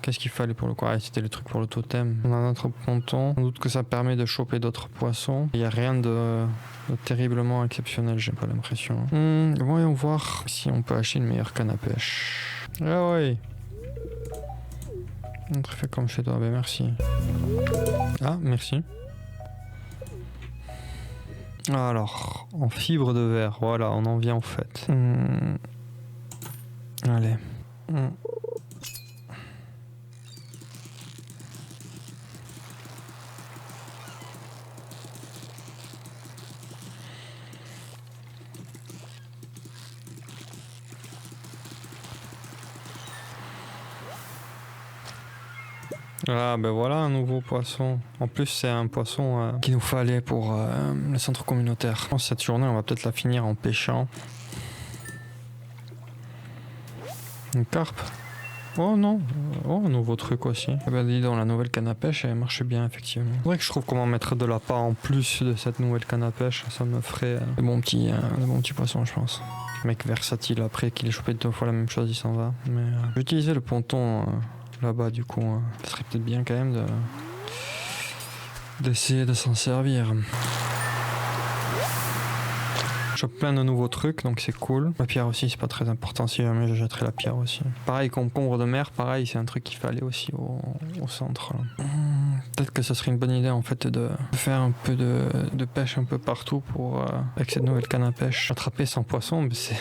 Qu'est-ce qu'il fallait pour le corail? C'était le truc pour le totem. On a notre ponton. Sans doute que ça permet de choper d'autres poissons. Il n'y a rien de terriblement exceptionnel, j'ai pas l'impression. Voyons voir si on peut acheter une meilleure canne à pêche. Ah ouais. On te fait comme chez toi, ben merci. Ah, merci. Alors, en fibre de verre, voilà, on en vient en fait. Allez. Ah ben voilà un nouveau poisson. En plus c'est un poisson qu'il nous fallait pour le centre communautaire. Je pense que cette journée on va peut-être la finir en pêchant. Une carpe. Oh non, oh un nouveau truc aussi. Eh ben dis donc, la nouvelle canne à pêche elle marche bien effectivement. C'est vrai que je trouve comment mettre de l'appât en plus de cette nouvelle canne à pêche, ça me ferait de bons petits poissons je pense. Mec versatile après qu'il ait chopé 2 fois la même chose il s'en va. Mais je vais utiliser le ponton là-bas du coup. Ça serait peut-être bien quand même d'essayer de s'en servir. Je chope plein de nouveaux trucs, donc c'est cool. La pierre aussi, c'est pas très important si jamais je jetterai la pierre aussi. Pareil, concombre de mer, pareil, c'est un truc qu'il fallait aussi au centre. Peut-être que ce serait une bonne idée en fait de faire un peu de pêche un peu partout pour, avec cette nouvelle canne à pêche, attraper 100 poissons, mais c'est...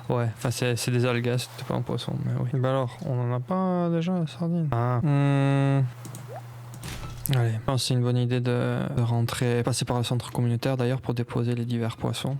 Ouais, enfin c'est des algas, c'était pas un poisson, mais oui. Bah alors, on en a pas déjà la sardine? Ah. Allez, je pense que c'est une bonne idée de rentrer, passer par le centre communautaire d'ailleurs pour déposer les divers poissons.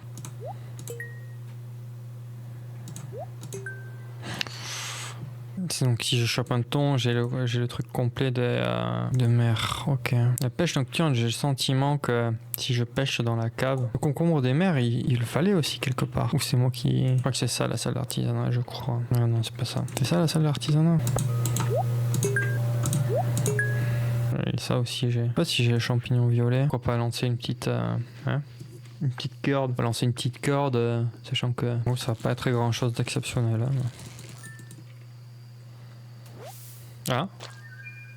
Donc si je chope un thon, j'ai le truc complet de mer. Ok. La pêche nocturne, j'ai le sentiment que si je pêche dans la cave, le concombre des mers, il le fallait aussi quelque part. Ou c'est moi qui... Je crois que c'est ça la salle d'artisanat, je crois. Ah non, c'est pas ça. C'est ça la salle d'artisanat. Et ça aussi, j'ai... Je sais pas si j'ai le champignon violet. Pourquoi pas lancer une petite... une petite corde. On va lancer une petite corde, sachant que bon, ça va pas être grand chose d'exceptionnel. Hein. Ah.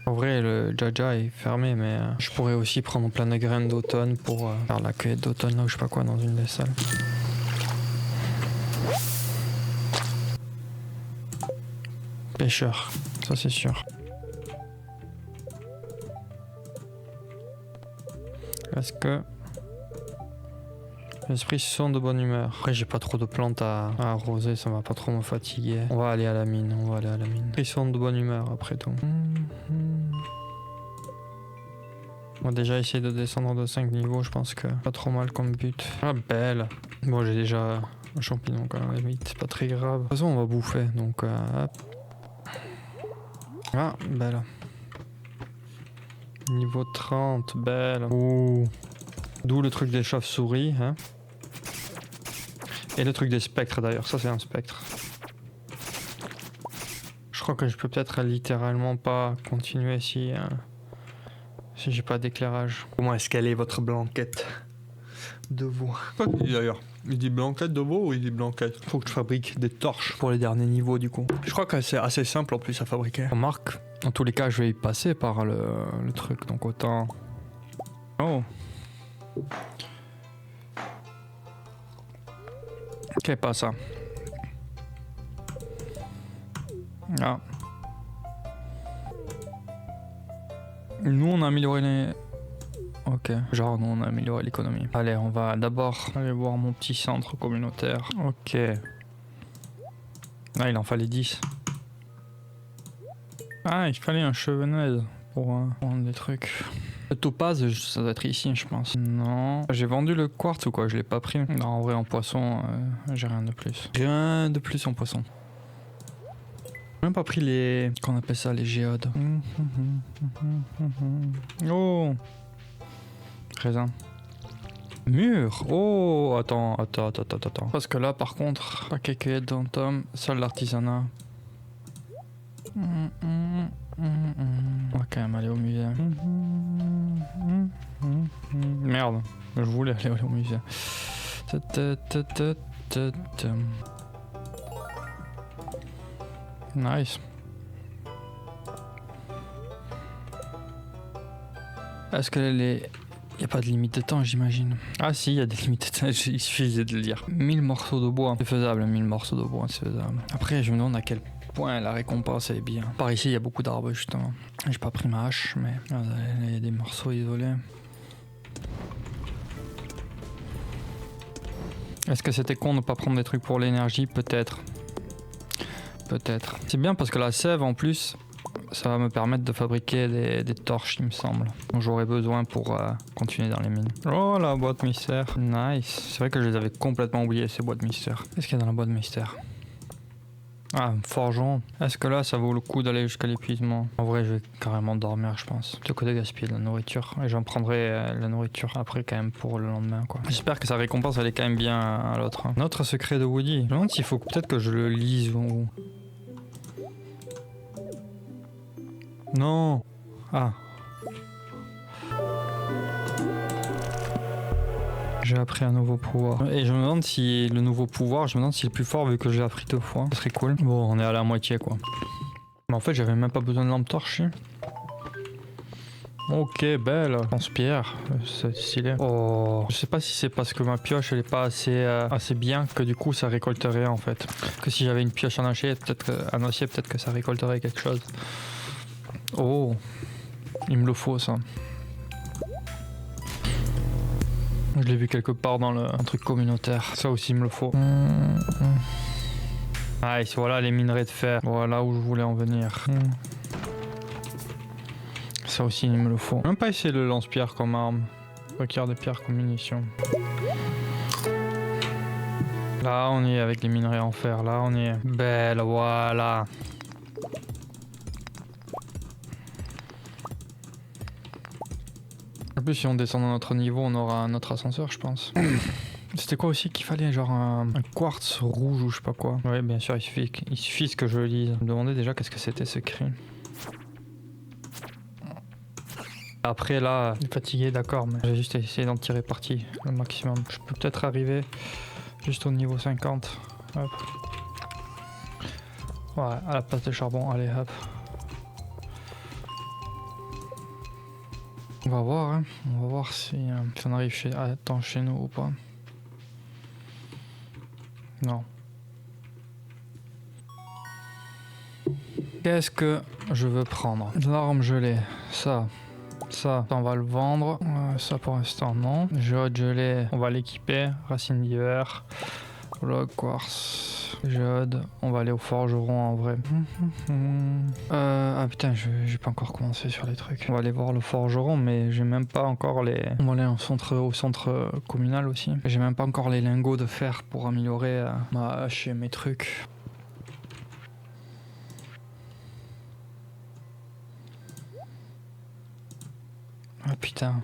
En vrai, le Jaja est fermé, mais je pourrais aussi prendre plein de graines d'automne pour faire la cueillette d'automne, là, ou je sais pas quoi, dans une des salles. Pêcheur, ça c'est sûr. Est-ce que les esprits sont de bonne humeur? Après, j'ai pas trop de plantes à arroser, ça va pas trop me fatiguer. On va aller à la mine, Ils sont de bonne humeur après tout. On va déjà essayer de descendre de 5 niveaux, je pense que pas trop mal comme but. Ah, belle. Bon, j'ai déjà un champignon quand même, limite, c'est pas très grave. De toute façon, on va bouffer, donc hop. Ah, belle. Niveau 30, belle. Ouh. D'où le truc des chauves-souris, hein. Et le truc des spectres d'ailleurs, ça c'est un spectre. Je crois que je peux peut-être littéralement pas continuer si j'ai pas d'éclairage. Comment est-ce qu'elle est votre blanquette de veau? D'ailleurs, il dit blanquette de veau ou il dit blanquette? Faut que je fabrique des torches pour les derniers niveaux du coup. Je crois que c'est assez simple en plus à fabriquer. Remarque, dans tous les cas je vais y passer par le truc, donc autant... Oh. Ok, pas ça. Ah. Nous on a amélioré les... Ok, genre nous on a amélioré l'économie. Allez, on va d'abord aller voir mon petit centre communautaire. Ok. Ah, il en fallait 10. Ah, il fallait un chevenel pour prendre des trucs. Le topaz, ça doit être ici, je pense. Non. J'ai vendu le quartz ou quoi? Je l'ai pas pris. Non, en vrai, en poisson, j'ai rien de plus. Rien de plus en poisson. J'ai même pas pris les... Qu'on appelle ça, les géodes. Oh! Raisin. Mur! Oh! Attends. Parce que là, par contre, pas cueillette d'un tome, seul l'artisanat. On va quand même aller au musée. Merde, je voulais aller au musée. Nice. Est-ce que les... Il n'y a pas de limite de temps, j'imagine. Ah si, il y a des limites de temps, il suffisait de le dire. 1000 morceaux de bois, c'est faisable, 1000 morceaux de bois, c'est faisable. Après, je me demande à quel point la récompense est bien. Par ici, il y a beaucoup d'arbres, justement. J'ai pas pris ma hache, mais il y a des morceaux isolés. Est-ce que c'était con de ne pas prendre des trucs pour l'énergie? Peut-être. Peut-être. C'est bien parce que la sève, en plus, ça va me permettre de fabriquer des torches, il me semble. Dont j'aurai besoin pour continuer dans les mines. Oh, la boîte mystère. Nice. C'est vrai que je les avais complètement oubliées, ces boîtes mystères. Qu'est-ce qu'il y a dans la boîte mystère? Ah, forgeron. Est-ce que là, ça vaut le coup d'aller jusqu'à l'épuisement? En vrai, je vais carrément dormir, je pense. Plutôt que de gaspiller de la nourriture. Et j'en prendrai la nourriture après, quand même, pour le lendemain, quoi. J'espère que sa récompense, elle est quand même bien à l'autre. Hein. Notre secret de Woody. Je me demande s'il faut peut-être que je le lise ou... Non. Ah. J'ai appris un nouveau pouvoir. Et je me demande si le nouveau pouvoir, je me demande s'il est plus fort vu que j'ai appris 2 fois. Ce serait cool. Bon, on est à la moitié quoi. Mais en fait, j'avais même pas besoin de lampe torche. Ok, belle. Lance-pierre. C'est stylé. Oh. Je sais pas si c'est parce que ma pioche elle est pas assez bien que du coup ça récolterait en fait. Que si j'avais une pioche en acier, peut-être que ça récolterait quelque chose. Oh. Il me le faut ça. Je l'ai vu quelque part dans un truc communautaire. Ça aussi, il me le faut. Nice, voilà les minerais de fer. Voilà où je voulais en venir. Ça aussi, il me le faut. Même pas essayer le lance-pierre comme arme. Requiert des pierres comme munitions. Là, on est avec les minerais en fer. Là, on est belle, voilà. En plus, si on descend dans notre niveau, on aura un autre ascenseur, je pense. C'était quoi aussi qu'il fallait? Genre un quartz rouge ou je sais pas quoi. Oui, bien sûr, il suffit que je le lise. Je me demandais déjà qu'est-ce que c'était ce cri. Après là, je suis fatigué, d'accord, mais j'ai juste essayé d'en tirer parti le maximum. Je peux peut-être arriver juste au niveau 50. Hop. Ouais, à la place de charbon, allez hop. On va voir, hein. On va voir si on arrive à temps chez nous ou pas. Non. Qu'est-ce que je veux prendre? L'arme gelée, ça, on va le vendre. Ça pour l'instant, non. Géode gelée, on va l'équiper. Racine d'hiver, log quartz, géode. On va aller au forgeron en vrai. Ah putain, j'ai pas encore commencé sur les trucs. On va aller voir le forgeron, mais j'ai même pas encore les. On va aller au centre communal aussi. J'ai même pas encore les lingots de fer pour améliorer ma hache et mes trucs. Ah putain.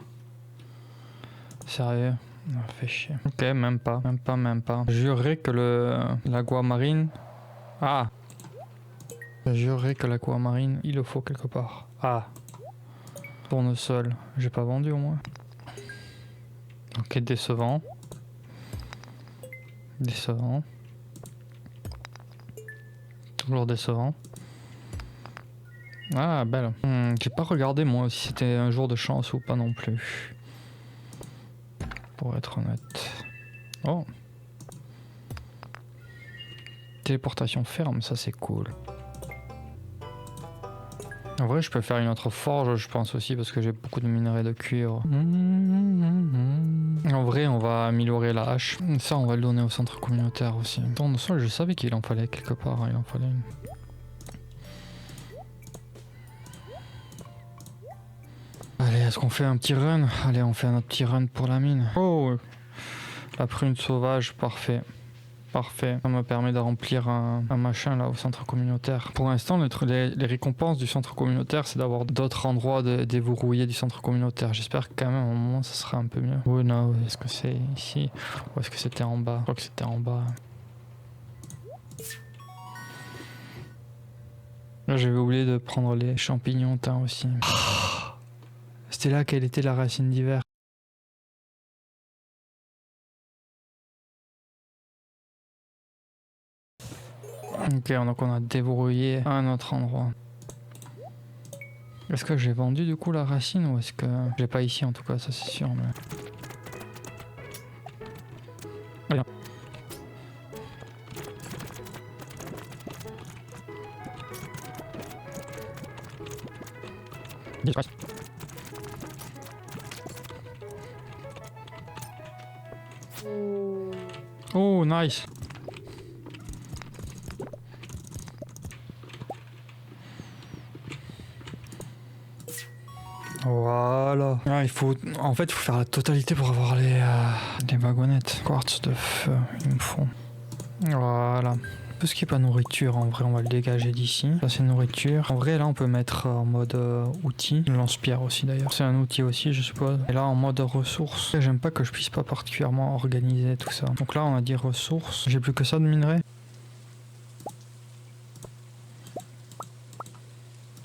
Sérieux? Non, fait chier. Ok, même pas. Je jurerais que l'aquamarine... Ah! Je jurerais que l'aquamarine, il le faut quelque part. Ah! Tournesol. J'ai pas vendu au moins. Ok, décevant. Toujours décevant. Ah, belle. J'ai pas regardé moi si c'était un jour de chance ou pas non plus. Pour être honnête. Oh. Téléportation ferme, ça c'est cool. En vrai, je peux faire une autre forge, je pense aussi, parce que j'ai beaucoup de minerais de cuivre. En vrai, on va améliorer la hache. Ça, on va le donner au centre communautaire aussi. Tournesol, je savais qu'il en fallait quelque part. Il en fallait une. Allez, est-ce qu'on fait un petit run? Allez, on fait un autre petit run pour la mine. Oh! La prune sauvage, parfait. Parfait. Ça me permet de remplir un machin là au centre communautaire. Pour l'instant, les récompenses du centre communautaire, c'est d'avoir d'autres endroits déverrouillés du centre communautaire. J'espère que quand même à un moment ça sera un peu mieux. Oui, non, est-ce que c'est ici? Ou est-ce que c'était en bas? Je crois que c'était en bas. Là, j'avais oublié de prendre les champignons thym aussi. C'était là quelle était la racine d'hiver. Ok, donc on a déverrouillé un autre endroit. Est-ce que j'ai vendu du coup la racine ou est-ce que... J'ai pas ici en tout cas, ça c'est sûr. Mais... Allez. Oh, nice. Voilà. Ah, il faut faire la totalité pour avoir les wagonnettes. Quartz de feu, il me faut. Voilà. Tout ce qui est pas nourriture, en vrai, on va le dégager d'ici. Ça, c'est nourriture. En vrai, là, on peut mettre en mode outil. Le lance-pierre aussi, d'ailleurs. C'est un outil aussi, je suppose. Et là, en mode ressources. J'aime pas que je puisse pas particulièrement organiser tout ça. Donc là, on a dit ressources. J'ai plus que ça de minerais.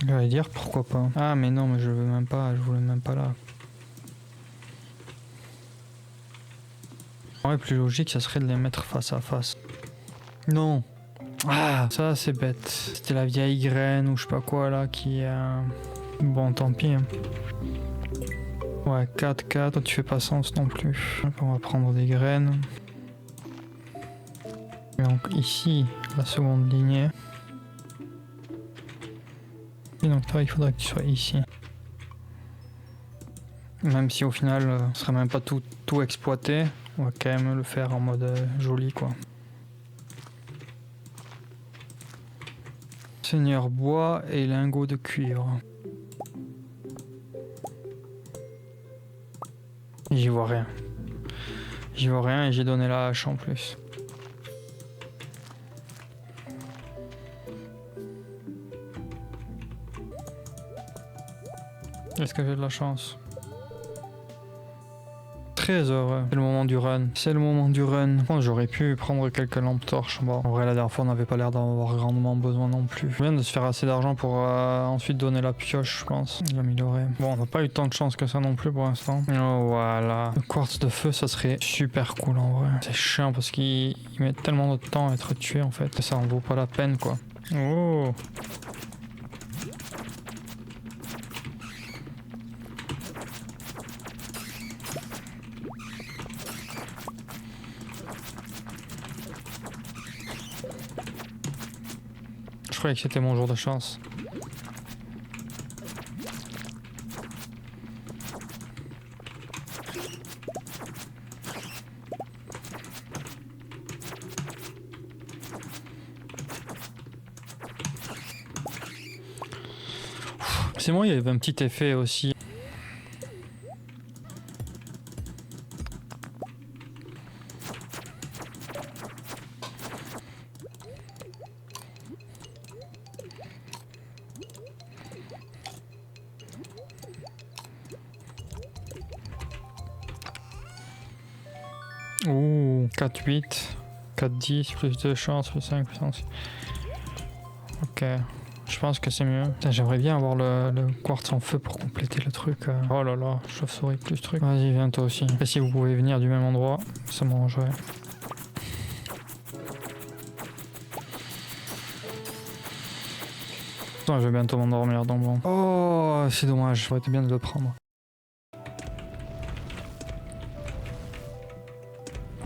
J'allais dire pourquoi pas. Ah, mais non, mais je veux même pas. Je voulais même pas là. En vrai, plus logique, ça serait de les mettre face à face. Non. Ah, ça c'est bête. C'était la vieille graine ou je sais pas quoi là qui... Bon, tant pis. Hein. Ouais, 4, toi tu fais pas sens non plus. On va prendre des graines. Et donc ici, la seconde lignée. Et donc toi, il faudrait que tu sois ici. Même si au final, ce serait même pas tout exploité, on va quand même le faire en mode joli quoi. Seigneur bois et lingots de cuivre. J'y vois rien. J'y vois rien et j'ai donné la hache en plus. Est-ce que j'ai de la chance? Très heureux. C'est le moment du run. C'est le moment du run. Bon, j'aurais pu prendre quelques lampes torches. Bon, en vrai, la dernière fois, on n'avait pas l'air d'avoir grandement besoin non plus. Je viens de se faire assez d'argent pour ensuite donner la pioche, je pense. L'améliorer. Bon, on n'a pas eu tant de chance que ça non plus pour l'instant. Oh, voilà. Le quartz de feu, ça serait super cool en vrai. C'est chiant parce qu'il met tellement de temps à être tué en fait. Ça en vaut pas la peine quoi. Oh! Je croyais que c'était mon jour de chance. C'est moi, il y avait un petit effet aussi. Ouh, 4-8, 4-10, plus de chance, plus 5, plus 5. Ok, je pense que c'est mieux. J'aimerais bien avoir le quartz en feu pour compléter le truc. Oh là là, chauve-souris plus truc. Vas-y, viens toi aussi. Et si vous pouvez venir du même endroit, ça m'arrangerait. Je vais bientôt m'endormir donc bon. Oh, c'est dommage, j'aurais été bien de le prendre.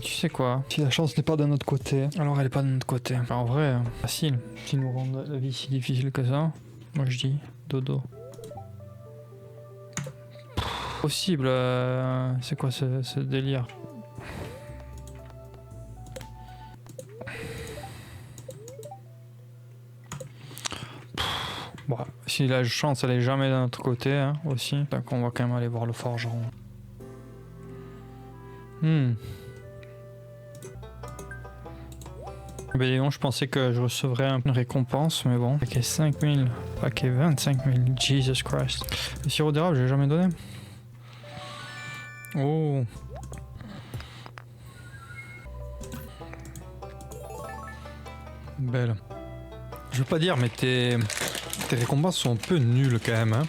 Tu sais quoi? Si la chance n'est pas de notre côté, alors elle est pas de notre côté. Enfin, en vrai, facile. S'ils nous rendent la vie si difficile que ça, moi je dis dodo. Possible, c'est quoi ce délire? Bon, si la chance elle est jamais de notre côté hein, aussi, donc on va quand même aller voir le forgeron. Ben dis donc, je pensais que je recevrais une récompense, mais bon. Paquet 5000, paquet 25 000, Jesus Christ. Le sirop d'érable, j'ai jamais donné. Oh. Belle. Je veux pas dire, mais tes récompenses sont un peu nulles quand même, hein.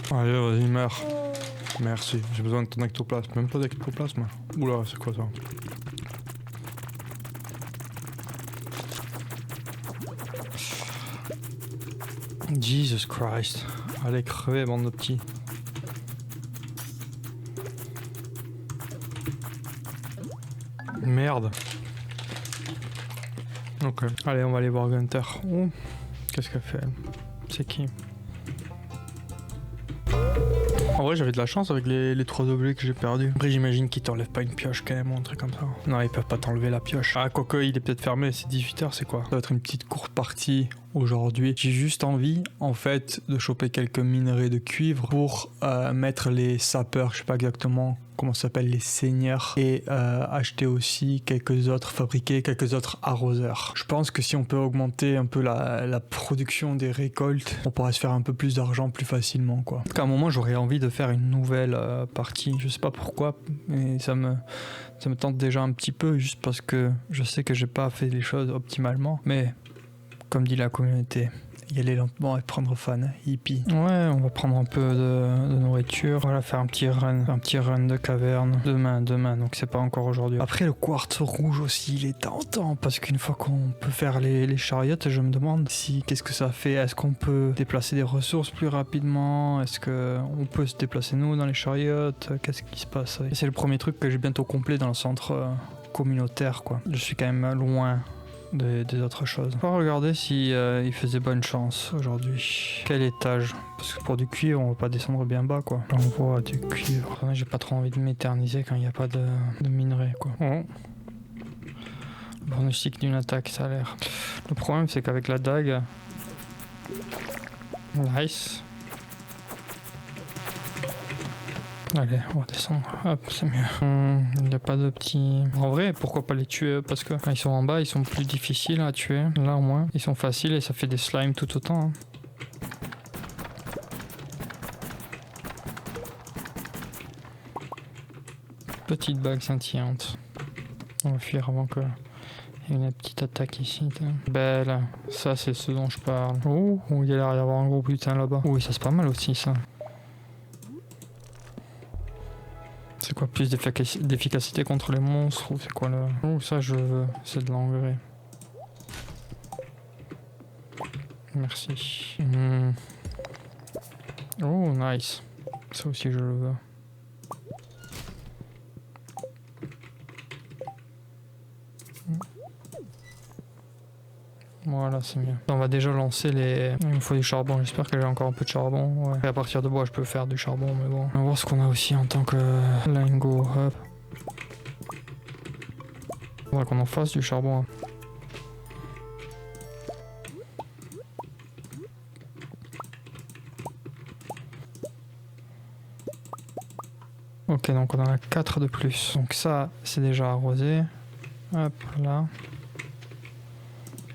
Allez, vas-y, meurs. Merci, j'ai besoin de ton ectoplasme. Même pas d'ectoplasme. Oula, c'est quoi ça? Jesus Christ. Allez, crever, bande de petits. Merde. Ok. Allez, on va aller voir Gunther. Oh. Qu'est-ce qu'elle fait? C'est qui? En vrai, j'avais de la chance avec les 3 objets que j'ai perdus. Après, j'imagine qu'ils t'enlèvent pas une pioche quand même ou un truc comme ça. Non, ils peuvent pas t'enlever la pioche. Ah, quoique, il est peut-être fermé, c'est 18h, c'est quoi? Ça va être une petite courte partie aujourd'hui. J'ai juste envie, en fait, de choper quelques minerais de cuivre pour mettre les sapeurs, je sais pas exactement comment ça s'appelle, les seigneurs, et acheter aussi fabriquer quelques autres arroseurs. Je pense que si on peut augmenter un peu la production des récoltes, on pourrait se faire un peu plus d'argent plus facilement, quoi. À un moment, j'aurais envie de faire une nouvelle partie, je sais pas pourquoi, mais ça me tente déjà un petit peu, juste parce que je sais que j'ai pas fait les choses optimalement, mais comme dit la communauté, y aller lentement et prendre fan, hippie. Ouais, on va prendre un peu de nourriture. Voilà, faire un petit run de caverne. Demain, donc c'est pas encore aujourd'hui. Après, le quartz rouge aussi, il est tentant, parce qu'une fois qu'on peut faire les chariotes, je me demande qu'est-ce que ça fait. Est-ce qu'on peut déplacer des ressources plus rapidement? Est-ce qu'on peut se déplacer nous dans les chariotes? Qu'est-ce qui se passe? C'est le premier truc que j'ai bientôt complet dans le centre communautaire quoi. Je suis quand même loin des autres choses. On va regarder si il faisait bonne chance aujourd'hui. Quel étage? Parce que pour du cuivre, on va pas descendre bien bas quoi. On voit du cuivre. J'ai pas trop envie de m'éterniser quand il n'y a pas de minerai quoi. Oh. Pronostic d'une attaque, ça a l'air. Le problème, c'est qu'avec la dague. Nice. Allez, on va descendre. Hop, c'est mieux. Il n'y a pas de petits... En vrai, pourquoi pas les tuer? Parce que quand ils sont en bas, ils sont plus difficiles à tuer. Là, au moins, ils sont faciles et ça fait des slimes tout autant. Hein. Petite bague scintillante. On va fuir avant que... Il y a une petite attaque ici. Belle. Ça, c'est ce dont je parle. Oh, il y a l'air d'y avoir un gros butin là-bas. Oui, ça c'est pas mal aussi, ça. C'est quoi, plus d'efficacité contre les monstres? Ou c'est quoi le... Oh, ça, je veux. C'est de l'engrais. Merci. Oh, nice. Ça aussi, je le veux. Voilà, c'est mieux. On va déjà lancer les... Il me faut du charbon, j'espère que j'ai encore un peu de charbon. Ouais. Et à partir de bois, je peux faire du charbon, mais bon. On va voir ce qu'on a aussi en tant que lingot. Hop. Faudra qu'on en fasse du charbon. Ok, donc on en a 4 de plus. Donc ça, c'est déjà arrosé. Hop, là.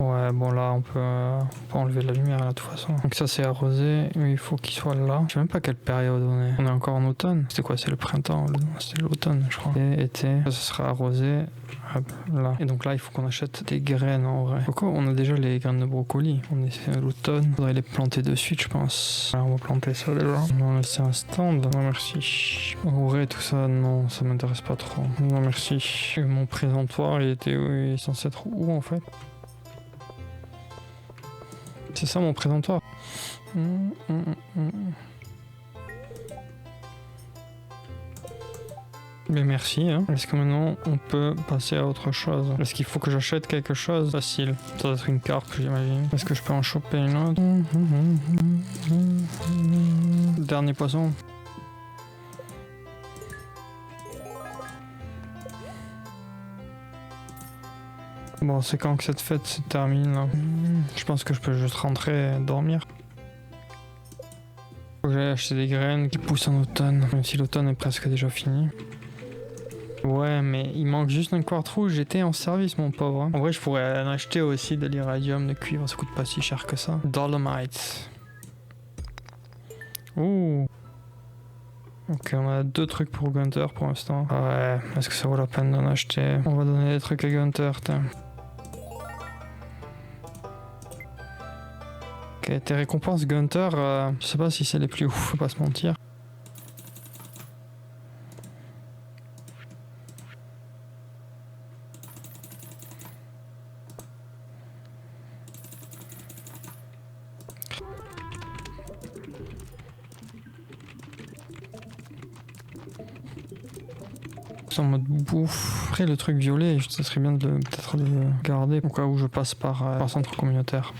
Ouais, bon là on peut enlever la lumière là de toute façon. Donc ça c'est arrosé, mais il faut qu'il soit là. Je sais même pas quelle période on est. On est encore en automne. C'était quoi? C'est le printemps? C'était l'automne je crois. Et été, ça sera arrosé. Hop, là. Et donc là il faut qu'on achète des graines en vrai. Pourquoi on a déjà les graines de brocoli? On est à l'automne. Faudrait les planter de suite je pense. Alors, on va planter ça déjà. On va laisser un stand. Non merci. En vrai tout ça non, ça m'intéresse pas trop. Non merci. Et mon présentoir il est censé être où en fait? C'est ça mon présentoir. Mais merci. Hein. Est-ce que maintenant on peut passer à autre chose? Est-ce qu'il faut que j'achète quelque chose? Facile. Ça doit être une carte j'imagine. Est-ce que je peux en choper une autre? Dernier poisson. Bon, c'est quand que cette fête se termine là? Je pense que je peux juste rentrer et dormir. Faut que j'aille acheter des graines qui poussent en automne, même si l'automne est presque déjà fini. Ouais, mais il manque juste un quartz rouge, j'étais en service mon pauvre. Hein. En vrai, je pourrais en acheter aussi de l'iradium, de cuivre, ça coûte pas si cher que ça. Dolomite. Ouh. Ok, on a 2 trucs pour Gunter pour l'instant. Ouais, est-ce que ça vaut la peine d'en acheter? On va donner des trucs à Gunter, tiens. Ok, tes récompenses Gunter, je sais pas si c'est les plus ouf, faut pas se mentir. En mode bouffe. Après le truc violet, ça serait bien de peut-être de le garder au cas où je passe par centre communautaire.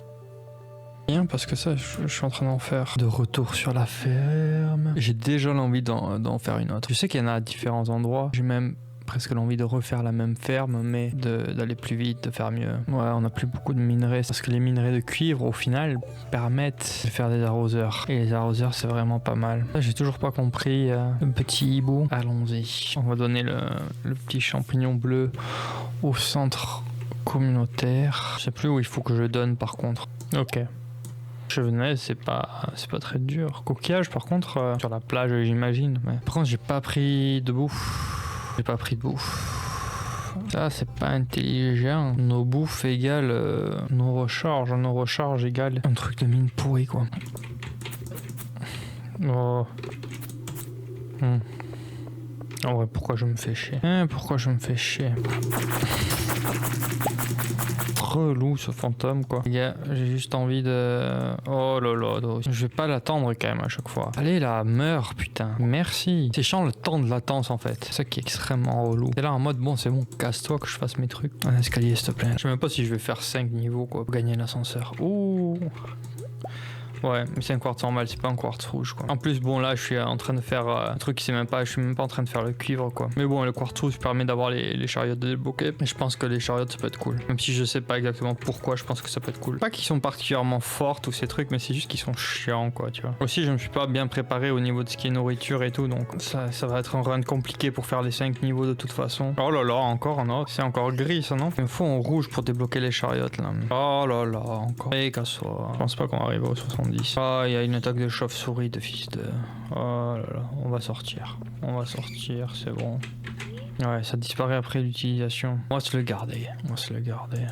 Bien parce que ça je suis en train d'en faire. De retour sur la ferme. J'ai déjà l'envie d'en faire une autre. Je sais qu'il y en a à différents endroits. J'ai même presque l'envie de refaire la même ferme mais d'aller plus vite, de faire mieux. Ouais, on n'a plus beaucoup de minerais parce que les minerais de cuivre au final permettent de faire des arroseurs. Et les arroseurs c'est vraiment pas mal. J'ai toujours pas compris le petit hibou. Allons-y. On va donner le petit champignon bleu au centre communautaire. Je sais plus où il faut que je donne par contre. Ok. Chevenaise, c'est pas très dur. Coquillage par contre sur la plage j'imagine. Mais... Par contre j'ai pas pris de bouffe. J'ai pas pris de bouffe. Ça, c'est pas intelligent. Nos bouffes égale nos recharges égale un truc de mine pourri, quoi. Oh. En vrai, pourquoi je me fais chier? Pourquoi je me fais chier? relou ce fantôme quoi. Les gars, j'ai juste envie de... Oh là là, je vais pas l'attendre quand même à chaque fois. Allez là, meurs putain. Merci. C'est chiant le temps de latence en fait. C'est ça qui est extrêmement relou. C'est là en mode bon c'est bon, casse-toi que je fasse mes trucs. Un escalier s'il te plaît. Je sais même pas si je vais faire 5 niveaux quoi pour gagner l'ascenseur. Ouh. Ouais, mais c'est un quartz normal, c'est pas un quartz rouge quoi. En plus, bon là, je suis en train de faire un truc qui c'est même pas, je suis même pas en train de faire le cuivre quoi. Mais bon, le quartz rouge permet d'avoir les chariots de débloquer. Et je pense que les chariots ça peut être cool. Même si je sais pas exactement pourquoi, je pense que ça peut être cool. Pas qu'ils sont particulièrement forts tous ces trucs, mais c'est juste qu'ils sont chiants quoi, tu vois. Aussi, je me suis pas bien préparé au niveau de ce qui est nourriture et tout, donc ça va être un run compliqué pour faire les 5 niveaux de toute façon. Oh là là, encore un autre. C'est encore gris ça non? Il me faut en rouge pour débloquer les chariots là. Oh là là, encore. Et casse-toi. Je pense pas qu'on va arriver au 70. Ah, il y a une attaque de chauve-souris de fils de... Oh là là, on va sortir. On va sortir, c'est bon. Ouais, ça disparaît après l'utilisation. On va se le garder. On va se le garder.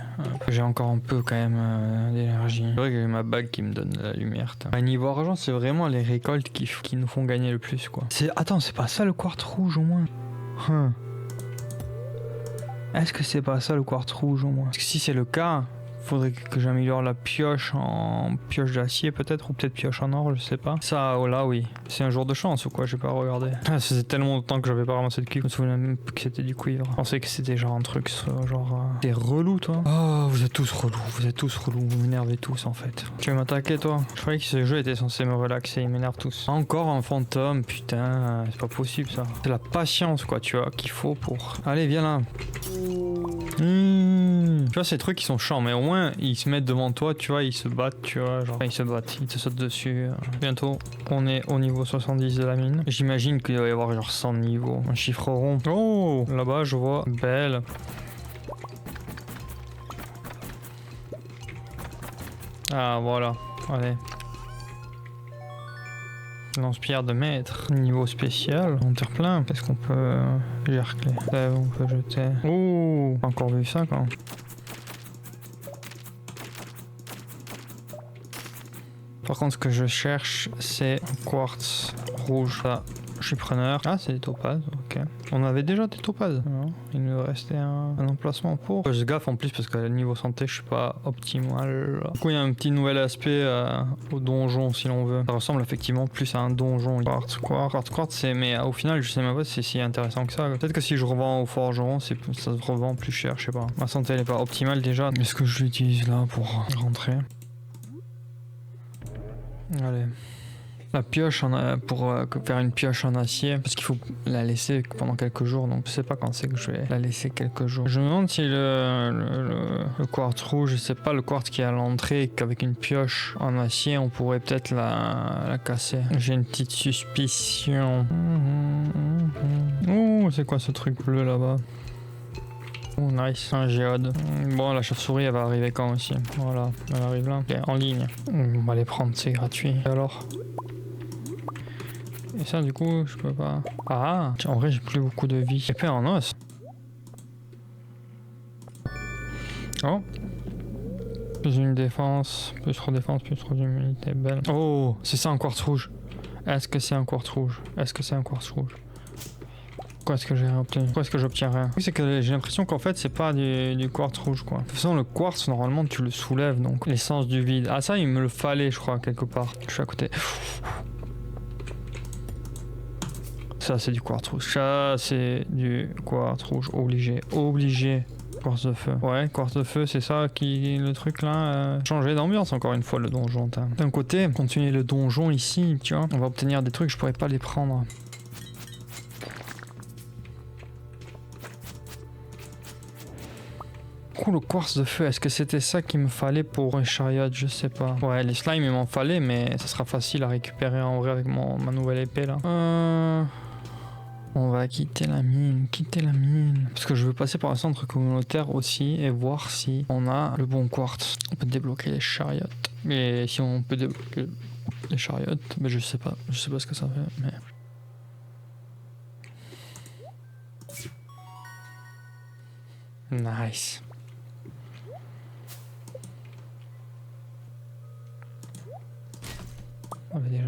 J'ai encore un peu quand même d'énergie. C'est vrai que j'ai ma bague qui me donne de la lumière. À niveau argent, c'est vraiment les récoltes qui nous font gagner le plus quoi. Attends, c'est pas ça le quartz rouge au moins? Est-ce que c'est pas ça le quartz rouge au moins? Parce que si c'est le cas... Faudrait que j'améliore la pioche en pioche d'acier peut-être, ou peut-être pioche en or, je sais pas. Ça, oh là oui. C'est un jour de chance ou quoi, j'ai pas regardé. Ah, ça faisait tellement de temps que j'avais pas ramassé de cuivre, je me souvenais même que c'était du cuivre. Je pensais que c'était genre un truc, genre... T'es relou toi. Oh, vous êtes tous relous, vous m'énervez tous en fait. Tu veux m'attaquer toi? Je croyais que ce jeu était censé me relaxer, ils m'énervent tous. Encore un fantôme, putain, c'est pas possible ça. C'est la patience quoi, tu vois, qu'il faut pour... Allez, viens là. Tu vois, ces trucs qui sont chiants, mais au moins ils se mettent devant toi, tu vois, ils se battent, tu vois, genre, enfin, ils se battent, ils te sautent dessus. Bientôt, on est au niveau 70 de la mine. J'imagine qu'il doit y avoir genre 100 niveaux. Un chiffre rond. Oh, là-bas, je vois. Belle. Ah, voilà. Allez. Lance-pierre de maître. Niveau spécial. On tire plein. Qu'est-ce qu'on peut... Gercler. On peut jeter. Oh, pas encore vu ça, quoi. Par contre, ce que je cherche, c'est un quartz rouge. Ça, je suis preneur. Ah, c'est des topazes, ok. On avait déjà des topazes. Non, il nous restait un emplacement pour. Je gaffe en plus parce que niveau santé, je suis pas optimal. Du coup, il y a un petit nouvel aspect au donjon, si l'on veut. Ça ressemble effectivement plus à un donjon. Quartz, c'est... Mais au final, je sais même pas si c'est si intéressant que ça. Peut-être que si je revends au forgeron, ça se revend plus cher, je sais pas. Ma santé, elle est pas optimale déjà. Est-ce que je l'utilise là pour rentrer? Allez. La pioche pour faire une pioche en acier, parce qu'il faut la laisser pendant quelques jours, donc je sais pas quand c'est que je vais la laisser quelques jours. Je me demande si le quartz rouge, c'est pas le quartz qui est à l'entrée, qu'avec une pioche en acier, on pourrait peut-être la casser. J'ai une petite suspicion. Oh, c'est quoi ce truc bleu là-bas? Oh nice, un géode. Bon, la chauve-souris elle va arriver quand aussi? Voilà, elle arrive là. Ok, en ligne. On va les prendre, c'est gratuit. Et alors? Et ça du coup, je peux pas... Ah, en vrai j'ai plus beaucoup de vie. Épée en os. Oh. Plus une défense, plus 3 défense, plus 3 d'immunité, belle. Oh, c'est ça un quartz rouge. Est-ce que c'est un quartz rouge? Est-ce que c'est un quartz rouge? Pourquoi est-ce que j'ai obtenu? Pourquoi est-ce que j'obtiens rien? Oui, c'est que j'ai l'impression qu'en fait c'est pas du quartz rouge quoi. De toute façon le quartz normalement tu le soulèves donc l'essence du vide. Ah ça il me le fallait je crois quelque part. Je suis à côté. Ça c'est du quartz rouge. Ça c'est du quartz rouge obligé. Obligé. Quartz de feu. Ouais, quartz de feu, c'est ça qui le truc là. Changer d'ambiance encore une fois le donjon. D'un côté, continuer le donjon ici, tu vois, on va obtenir des trucs, je pourrais pas les prendre. Le quartz de feu, est-ce que c'était ça qu'il me fallait pour un chariot? Je sais pas. Ouais, les slimes il m'en fallait, mais ça sera facile à récupérer en vrai avec ma nouvelle épée là. On va quitter la mine, parce que je veux passer par un centre communautaire aussi et voir si on a le bon quartz. On peut débloquer les chariots. Mais si on peut débloquer les chariots, mais je sais pas ce que ça fait, mais... Nice. Ah bah déjà.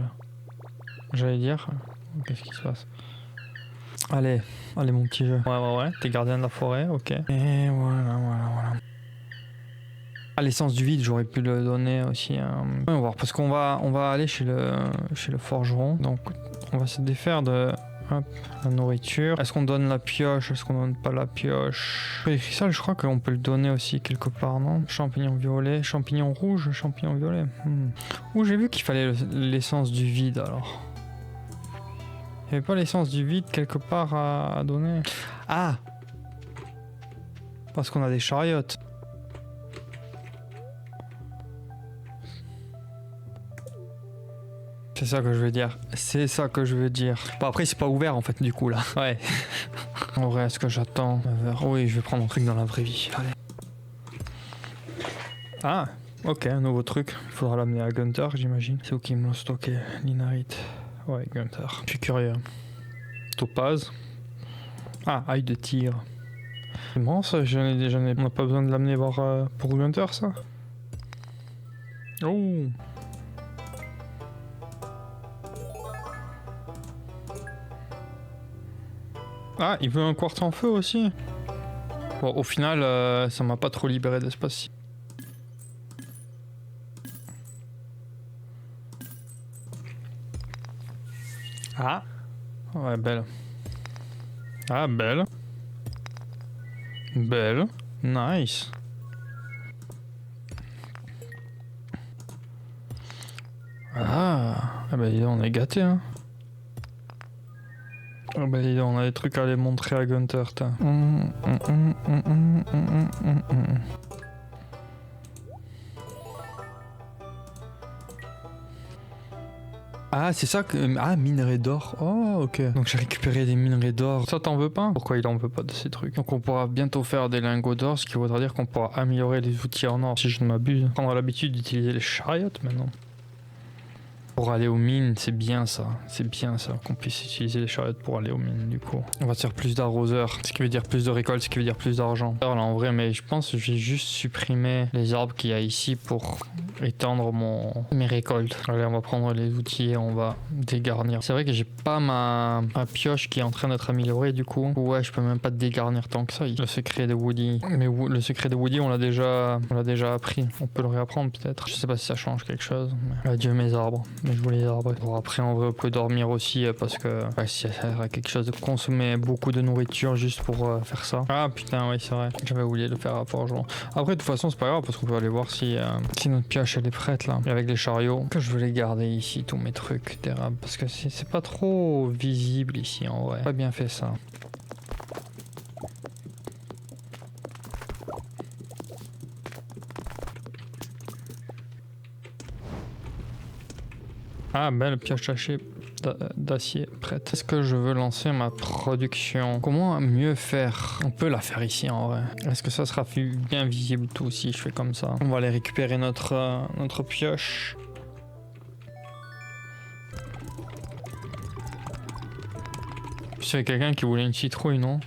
J'allais dire. Qu'est-ce qui se passe? Allez mon petit jeu. Ouais. T'es gardien de la forêt, ok. Et voilà. Ah, l'essence du vide, j'aurais pu le donner aussi. On va voir, parce qu'on va aller chez le forgeron. Donc, on va se défaire de la nourriture. Est-ce qu'on donne la pioche? Est-ce qu'on donne pas la pioche? Le cristal, je crois qu'on peut le donner aussi quelque part, non? Champignon violet, champignon rouge, champignon violet. Ouh, j'ai vu qu'il fallait l'essence du vide, alors. Il n'y avait pas l'essence du vide quelque part à donner? Ah! Parce qu'on a des chariotes. C'est ça que je veux dire. C'est ça que je veux dire. Bon, après, c'est pas ouvert en fait, du coup, là. Ouais. En vrai, est-ce que j'attends 9h? Oui, je vais prendre un truc dans la vraie vie. Allez. Ah, ok, un nouveau truc. Il faudra l'amener à Gunther, j'imagine. C'est où qu'ils me l'ont stocké? Linarite. Ouais, Gunther. Je suis curieux. Topaz. Ah, ail de tigre. C'est marrant ça, on n'a pas besoin de l'amener voir pour Gunther, ça. Oh. Ah, il veut un quartz en feu aussi. Bon, au final, ça m'a pas trop libéré d'espace. Ah. Ouais, belle. Ah, belle. Belle. Nice. Ah. Ah bah on est gâté, hein. Ah bah on a des trucs à aller montrer à Gunther, t'as. Ah, c'est ça que... Ah, minerai d'or. Oh, ok. Donc j'ai récupéré des minerais d'or. Ça, t'en veux pas? Pourquoi il en veut pas de ces trucs? Donc on pourra bientôt faire des lingots d'or, ce qui voudra dire qu'on pourra améliorer les outils en or, si je ne m'abuse. Prendre l'habitude d'utiliser les chariots maintenant. Pour aller aux mines, c'est bien ça qu'on puisse utiliser les chariots pour aller aux mines du coup. On va faire plus d'arroseurs, ce qui veut dire plus de récoltes, ce qui veut dire plus d'argent. Alors là en vrai, mais je pense que je vais juste supprimer les arbres qu'il y a ici pour étendre mes récoltes. Allez, on va prendre les outils et on va dégarnir. C'est vrai que j'ai pas ma pioche qui est en train d'être améliorée du coup. Ouais, je peux même pas dégarnir tant que ça. Le secret de Woody. Mais le secret de Woody, on l'a déjà appris. On peut le réapprendre peut-être. Je sais pas si ça change quelque chose. Mais... Adieu mes arbres. Mais je voulais les arbres. Bon, après, en vrai, on peut dormir aussi parce que si ça sert à quelque chose de consommer beaucoup de nourriture juste pour faire ça. Ah putain, oui, c'est vrai. J'avais oublié de faire rapport jour. Après, de toute façon, c'est pas grave parce qu'on peut aller voir si notre pioche elle est prête là. Et avec les chariots, que je veux les garder ici, tous mes trucs d'érable. Parce que c'est pas trop visible ici en vrai. Pas bien fait ça. Ah, belle pioche tachée d'acier prête. Est-ce que je veux lancer ma production? Comment mieux faire? On peut la faire ici en vrai. Est-ce que ça sera bien visible tout si je fais comme ça? On va aller récupérer notre pioche. C'est quelqu'un qui voulait une citrouille, non?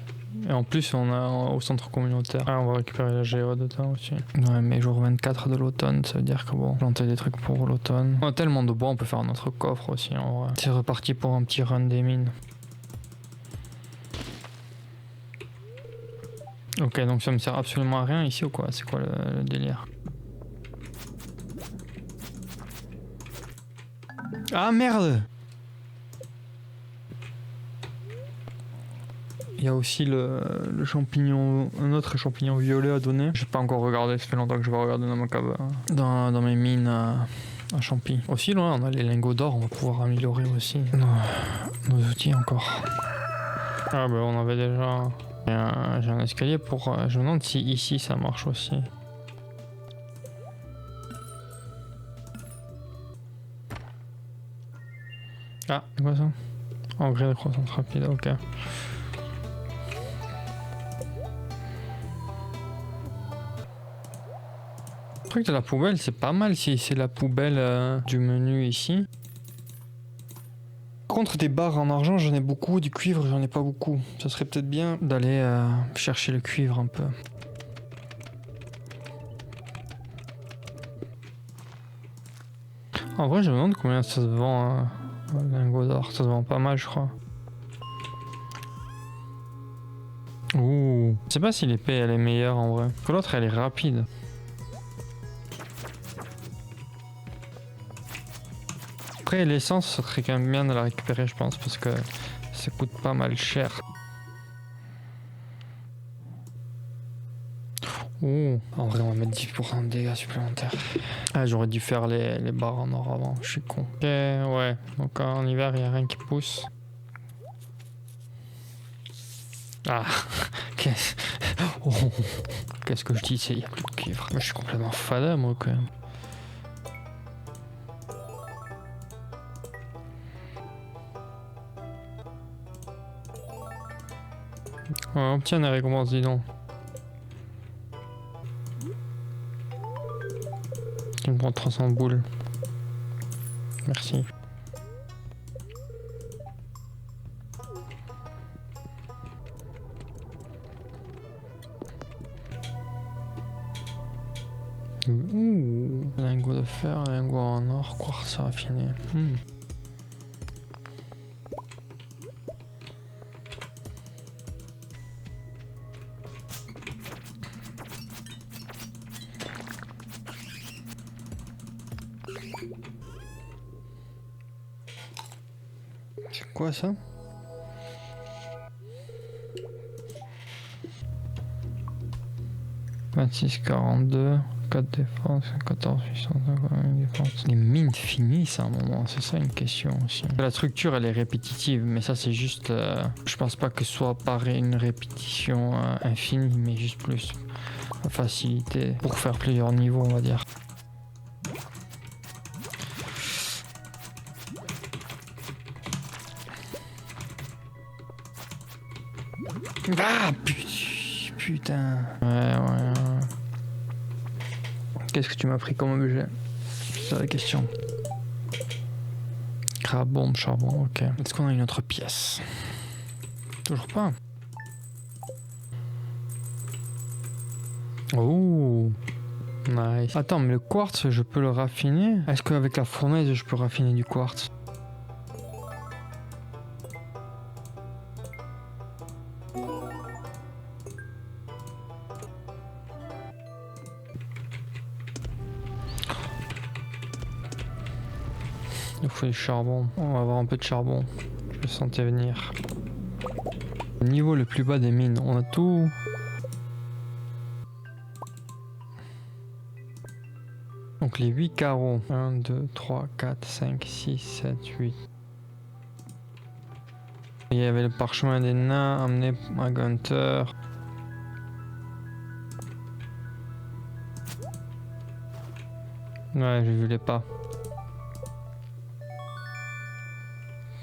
Et en plus, on a au centre communautaire. Ah, on va récupérer la géode de temps aussi. Ouais, mais jour 24 de l'automne, ça veut dire que bon, planter des trucs pour l'automne. On a tellement de bois, on peut faire notre coffre aussi en vrai. C'est reparti pour un petit run des mines. Ok, donc ça me sert absolument à rien ici ou quoi? C'est quoi le délire? Ah merde! Il y a aussi le champignon, un autre champignon violet à donner. J'ai pas encore regardé, ça fait longtemps que je vais regarder dans ma cave, dans mes mines à champi. Aussi là, on a les lingots d'or, on va pouvoir améliorer aussi nos outils encore. Ah bah on avait déjà... J'ai un escalier pour... je me demande si ici ça marche aussi. Ah, c'est quoi ça? Engrais de croissance rapide, ok. Le truc de la poubelle, c'est pas mal si c'est la poubelle du menu ici. Par contre, des barres en argent, j'en ai beaucoup, du cuivre, j'en ai pas beaucoup. Ça serait peut-être bien d'aller chercher le cuivre un peu. En vrai, je me demande combien ça se vend, un lingot d'or. Ça se vend pas mal, je crois. Ouh. Je sais pas si l'épée elle est meilleure en vrai. Que l'autre elle est rapide. Après, l'essence, ça serait quand même bien de la récupérer, je pense, parce que ça coûte pas mal cher. Oh, en vrai, on va mettre 10% de dégâts supplémentaires. Ah, j'aurais dû faire les barres en or avant, je suis con. Ok, ouais, donc en hiver, il n'y a rien qui pousse. Ah, qu'est-ce oh, qu'est-ce que je dis, il n'y a plus de cuivre. Moi, je suis complètement fada, moi, quand même. Ouais, on obtient des récompenses, dis donc. Tu me prends 300 boules. Merci. Ouh, lingot de fer, lingot en or, quartz raffiné. C'est quoi ça? « 26-42, 4 défense, 14 850 défense. » Les mines finissent à un moment, c'est ça une question aussi. La structure elle est répétitive, mais ça c'est juste... je pense pas que ce soit pareil une répétition infinie, mais juste plus facilité pour faire plusieurs niveaux on va dire. Ah putain. Ouais. Qu'est-ce que tu m'as pris comme objet? C'est la question. Crabe, bombe, charbon, ok. Est-ce qu'on a une autre pièce? Toujours pas. Oh, nice. Attends, mais le quartz, je peux le raffiner? Est-ce qu'avec la fournaise, je peux raffiner du quartz? Il faut du charbon. On va avoir un peu de charbon. Je le sentais venir. Le niveau le plus bas des mines, on a tout. Donc les 8 carreaux. 1, 2, 3, 4, 5, 6, 7, 8. Il y avait le parchemin des nains amené à Gunther. Ouais, j'ai vu les pas.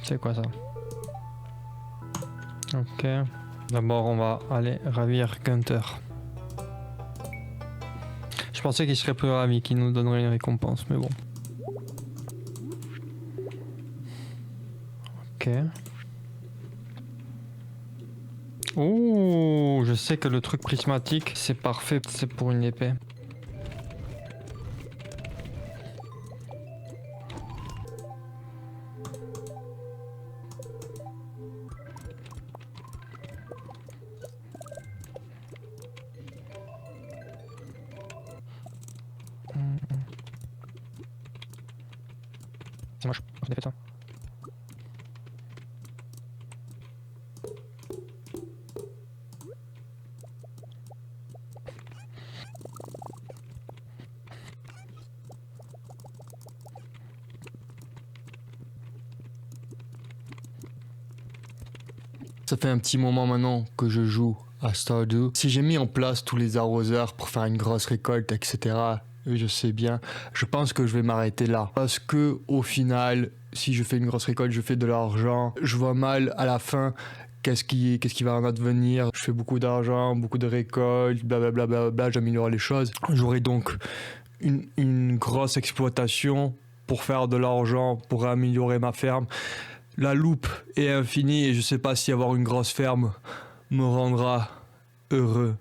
C'est quoi ça? Ok. D'abord, on va aller ravir Gunther. Je pensais qu'il serait plus ravi, qu'il nous donnerait une récompense, mais bon. Ok. Oh, je sais que le truc prismatique, c'est parfait, c'est pour une épée. C'est moche, on a fait ça. Ça fait un petit moment maintenant que je joue à Stardew. Si j'ai mis en place tous les arroseurs pour faire une grosse récolte, etc., je sais bien, je pense que je vais m'arrêter là. Parce que au final, si je fais une grosse récolte, je fais de l'argent. Je vois mal à la fin qu'est-ce qui va en advenir. Je fais beaucoup d'argent, beaucoup de récoltes, blablabla, bla, j'améliore les choses. J'aurai donc une grosse exploitation pour faire de l'argent, pour améliorer ma ferme. La loupe est infinie et je sais pas si avoir une grosse ferme me rendra heureux.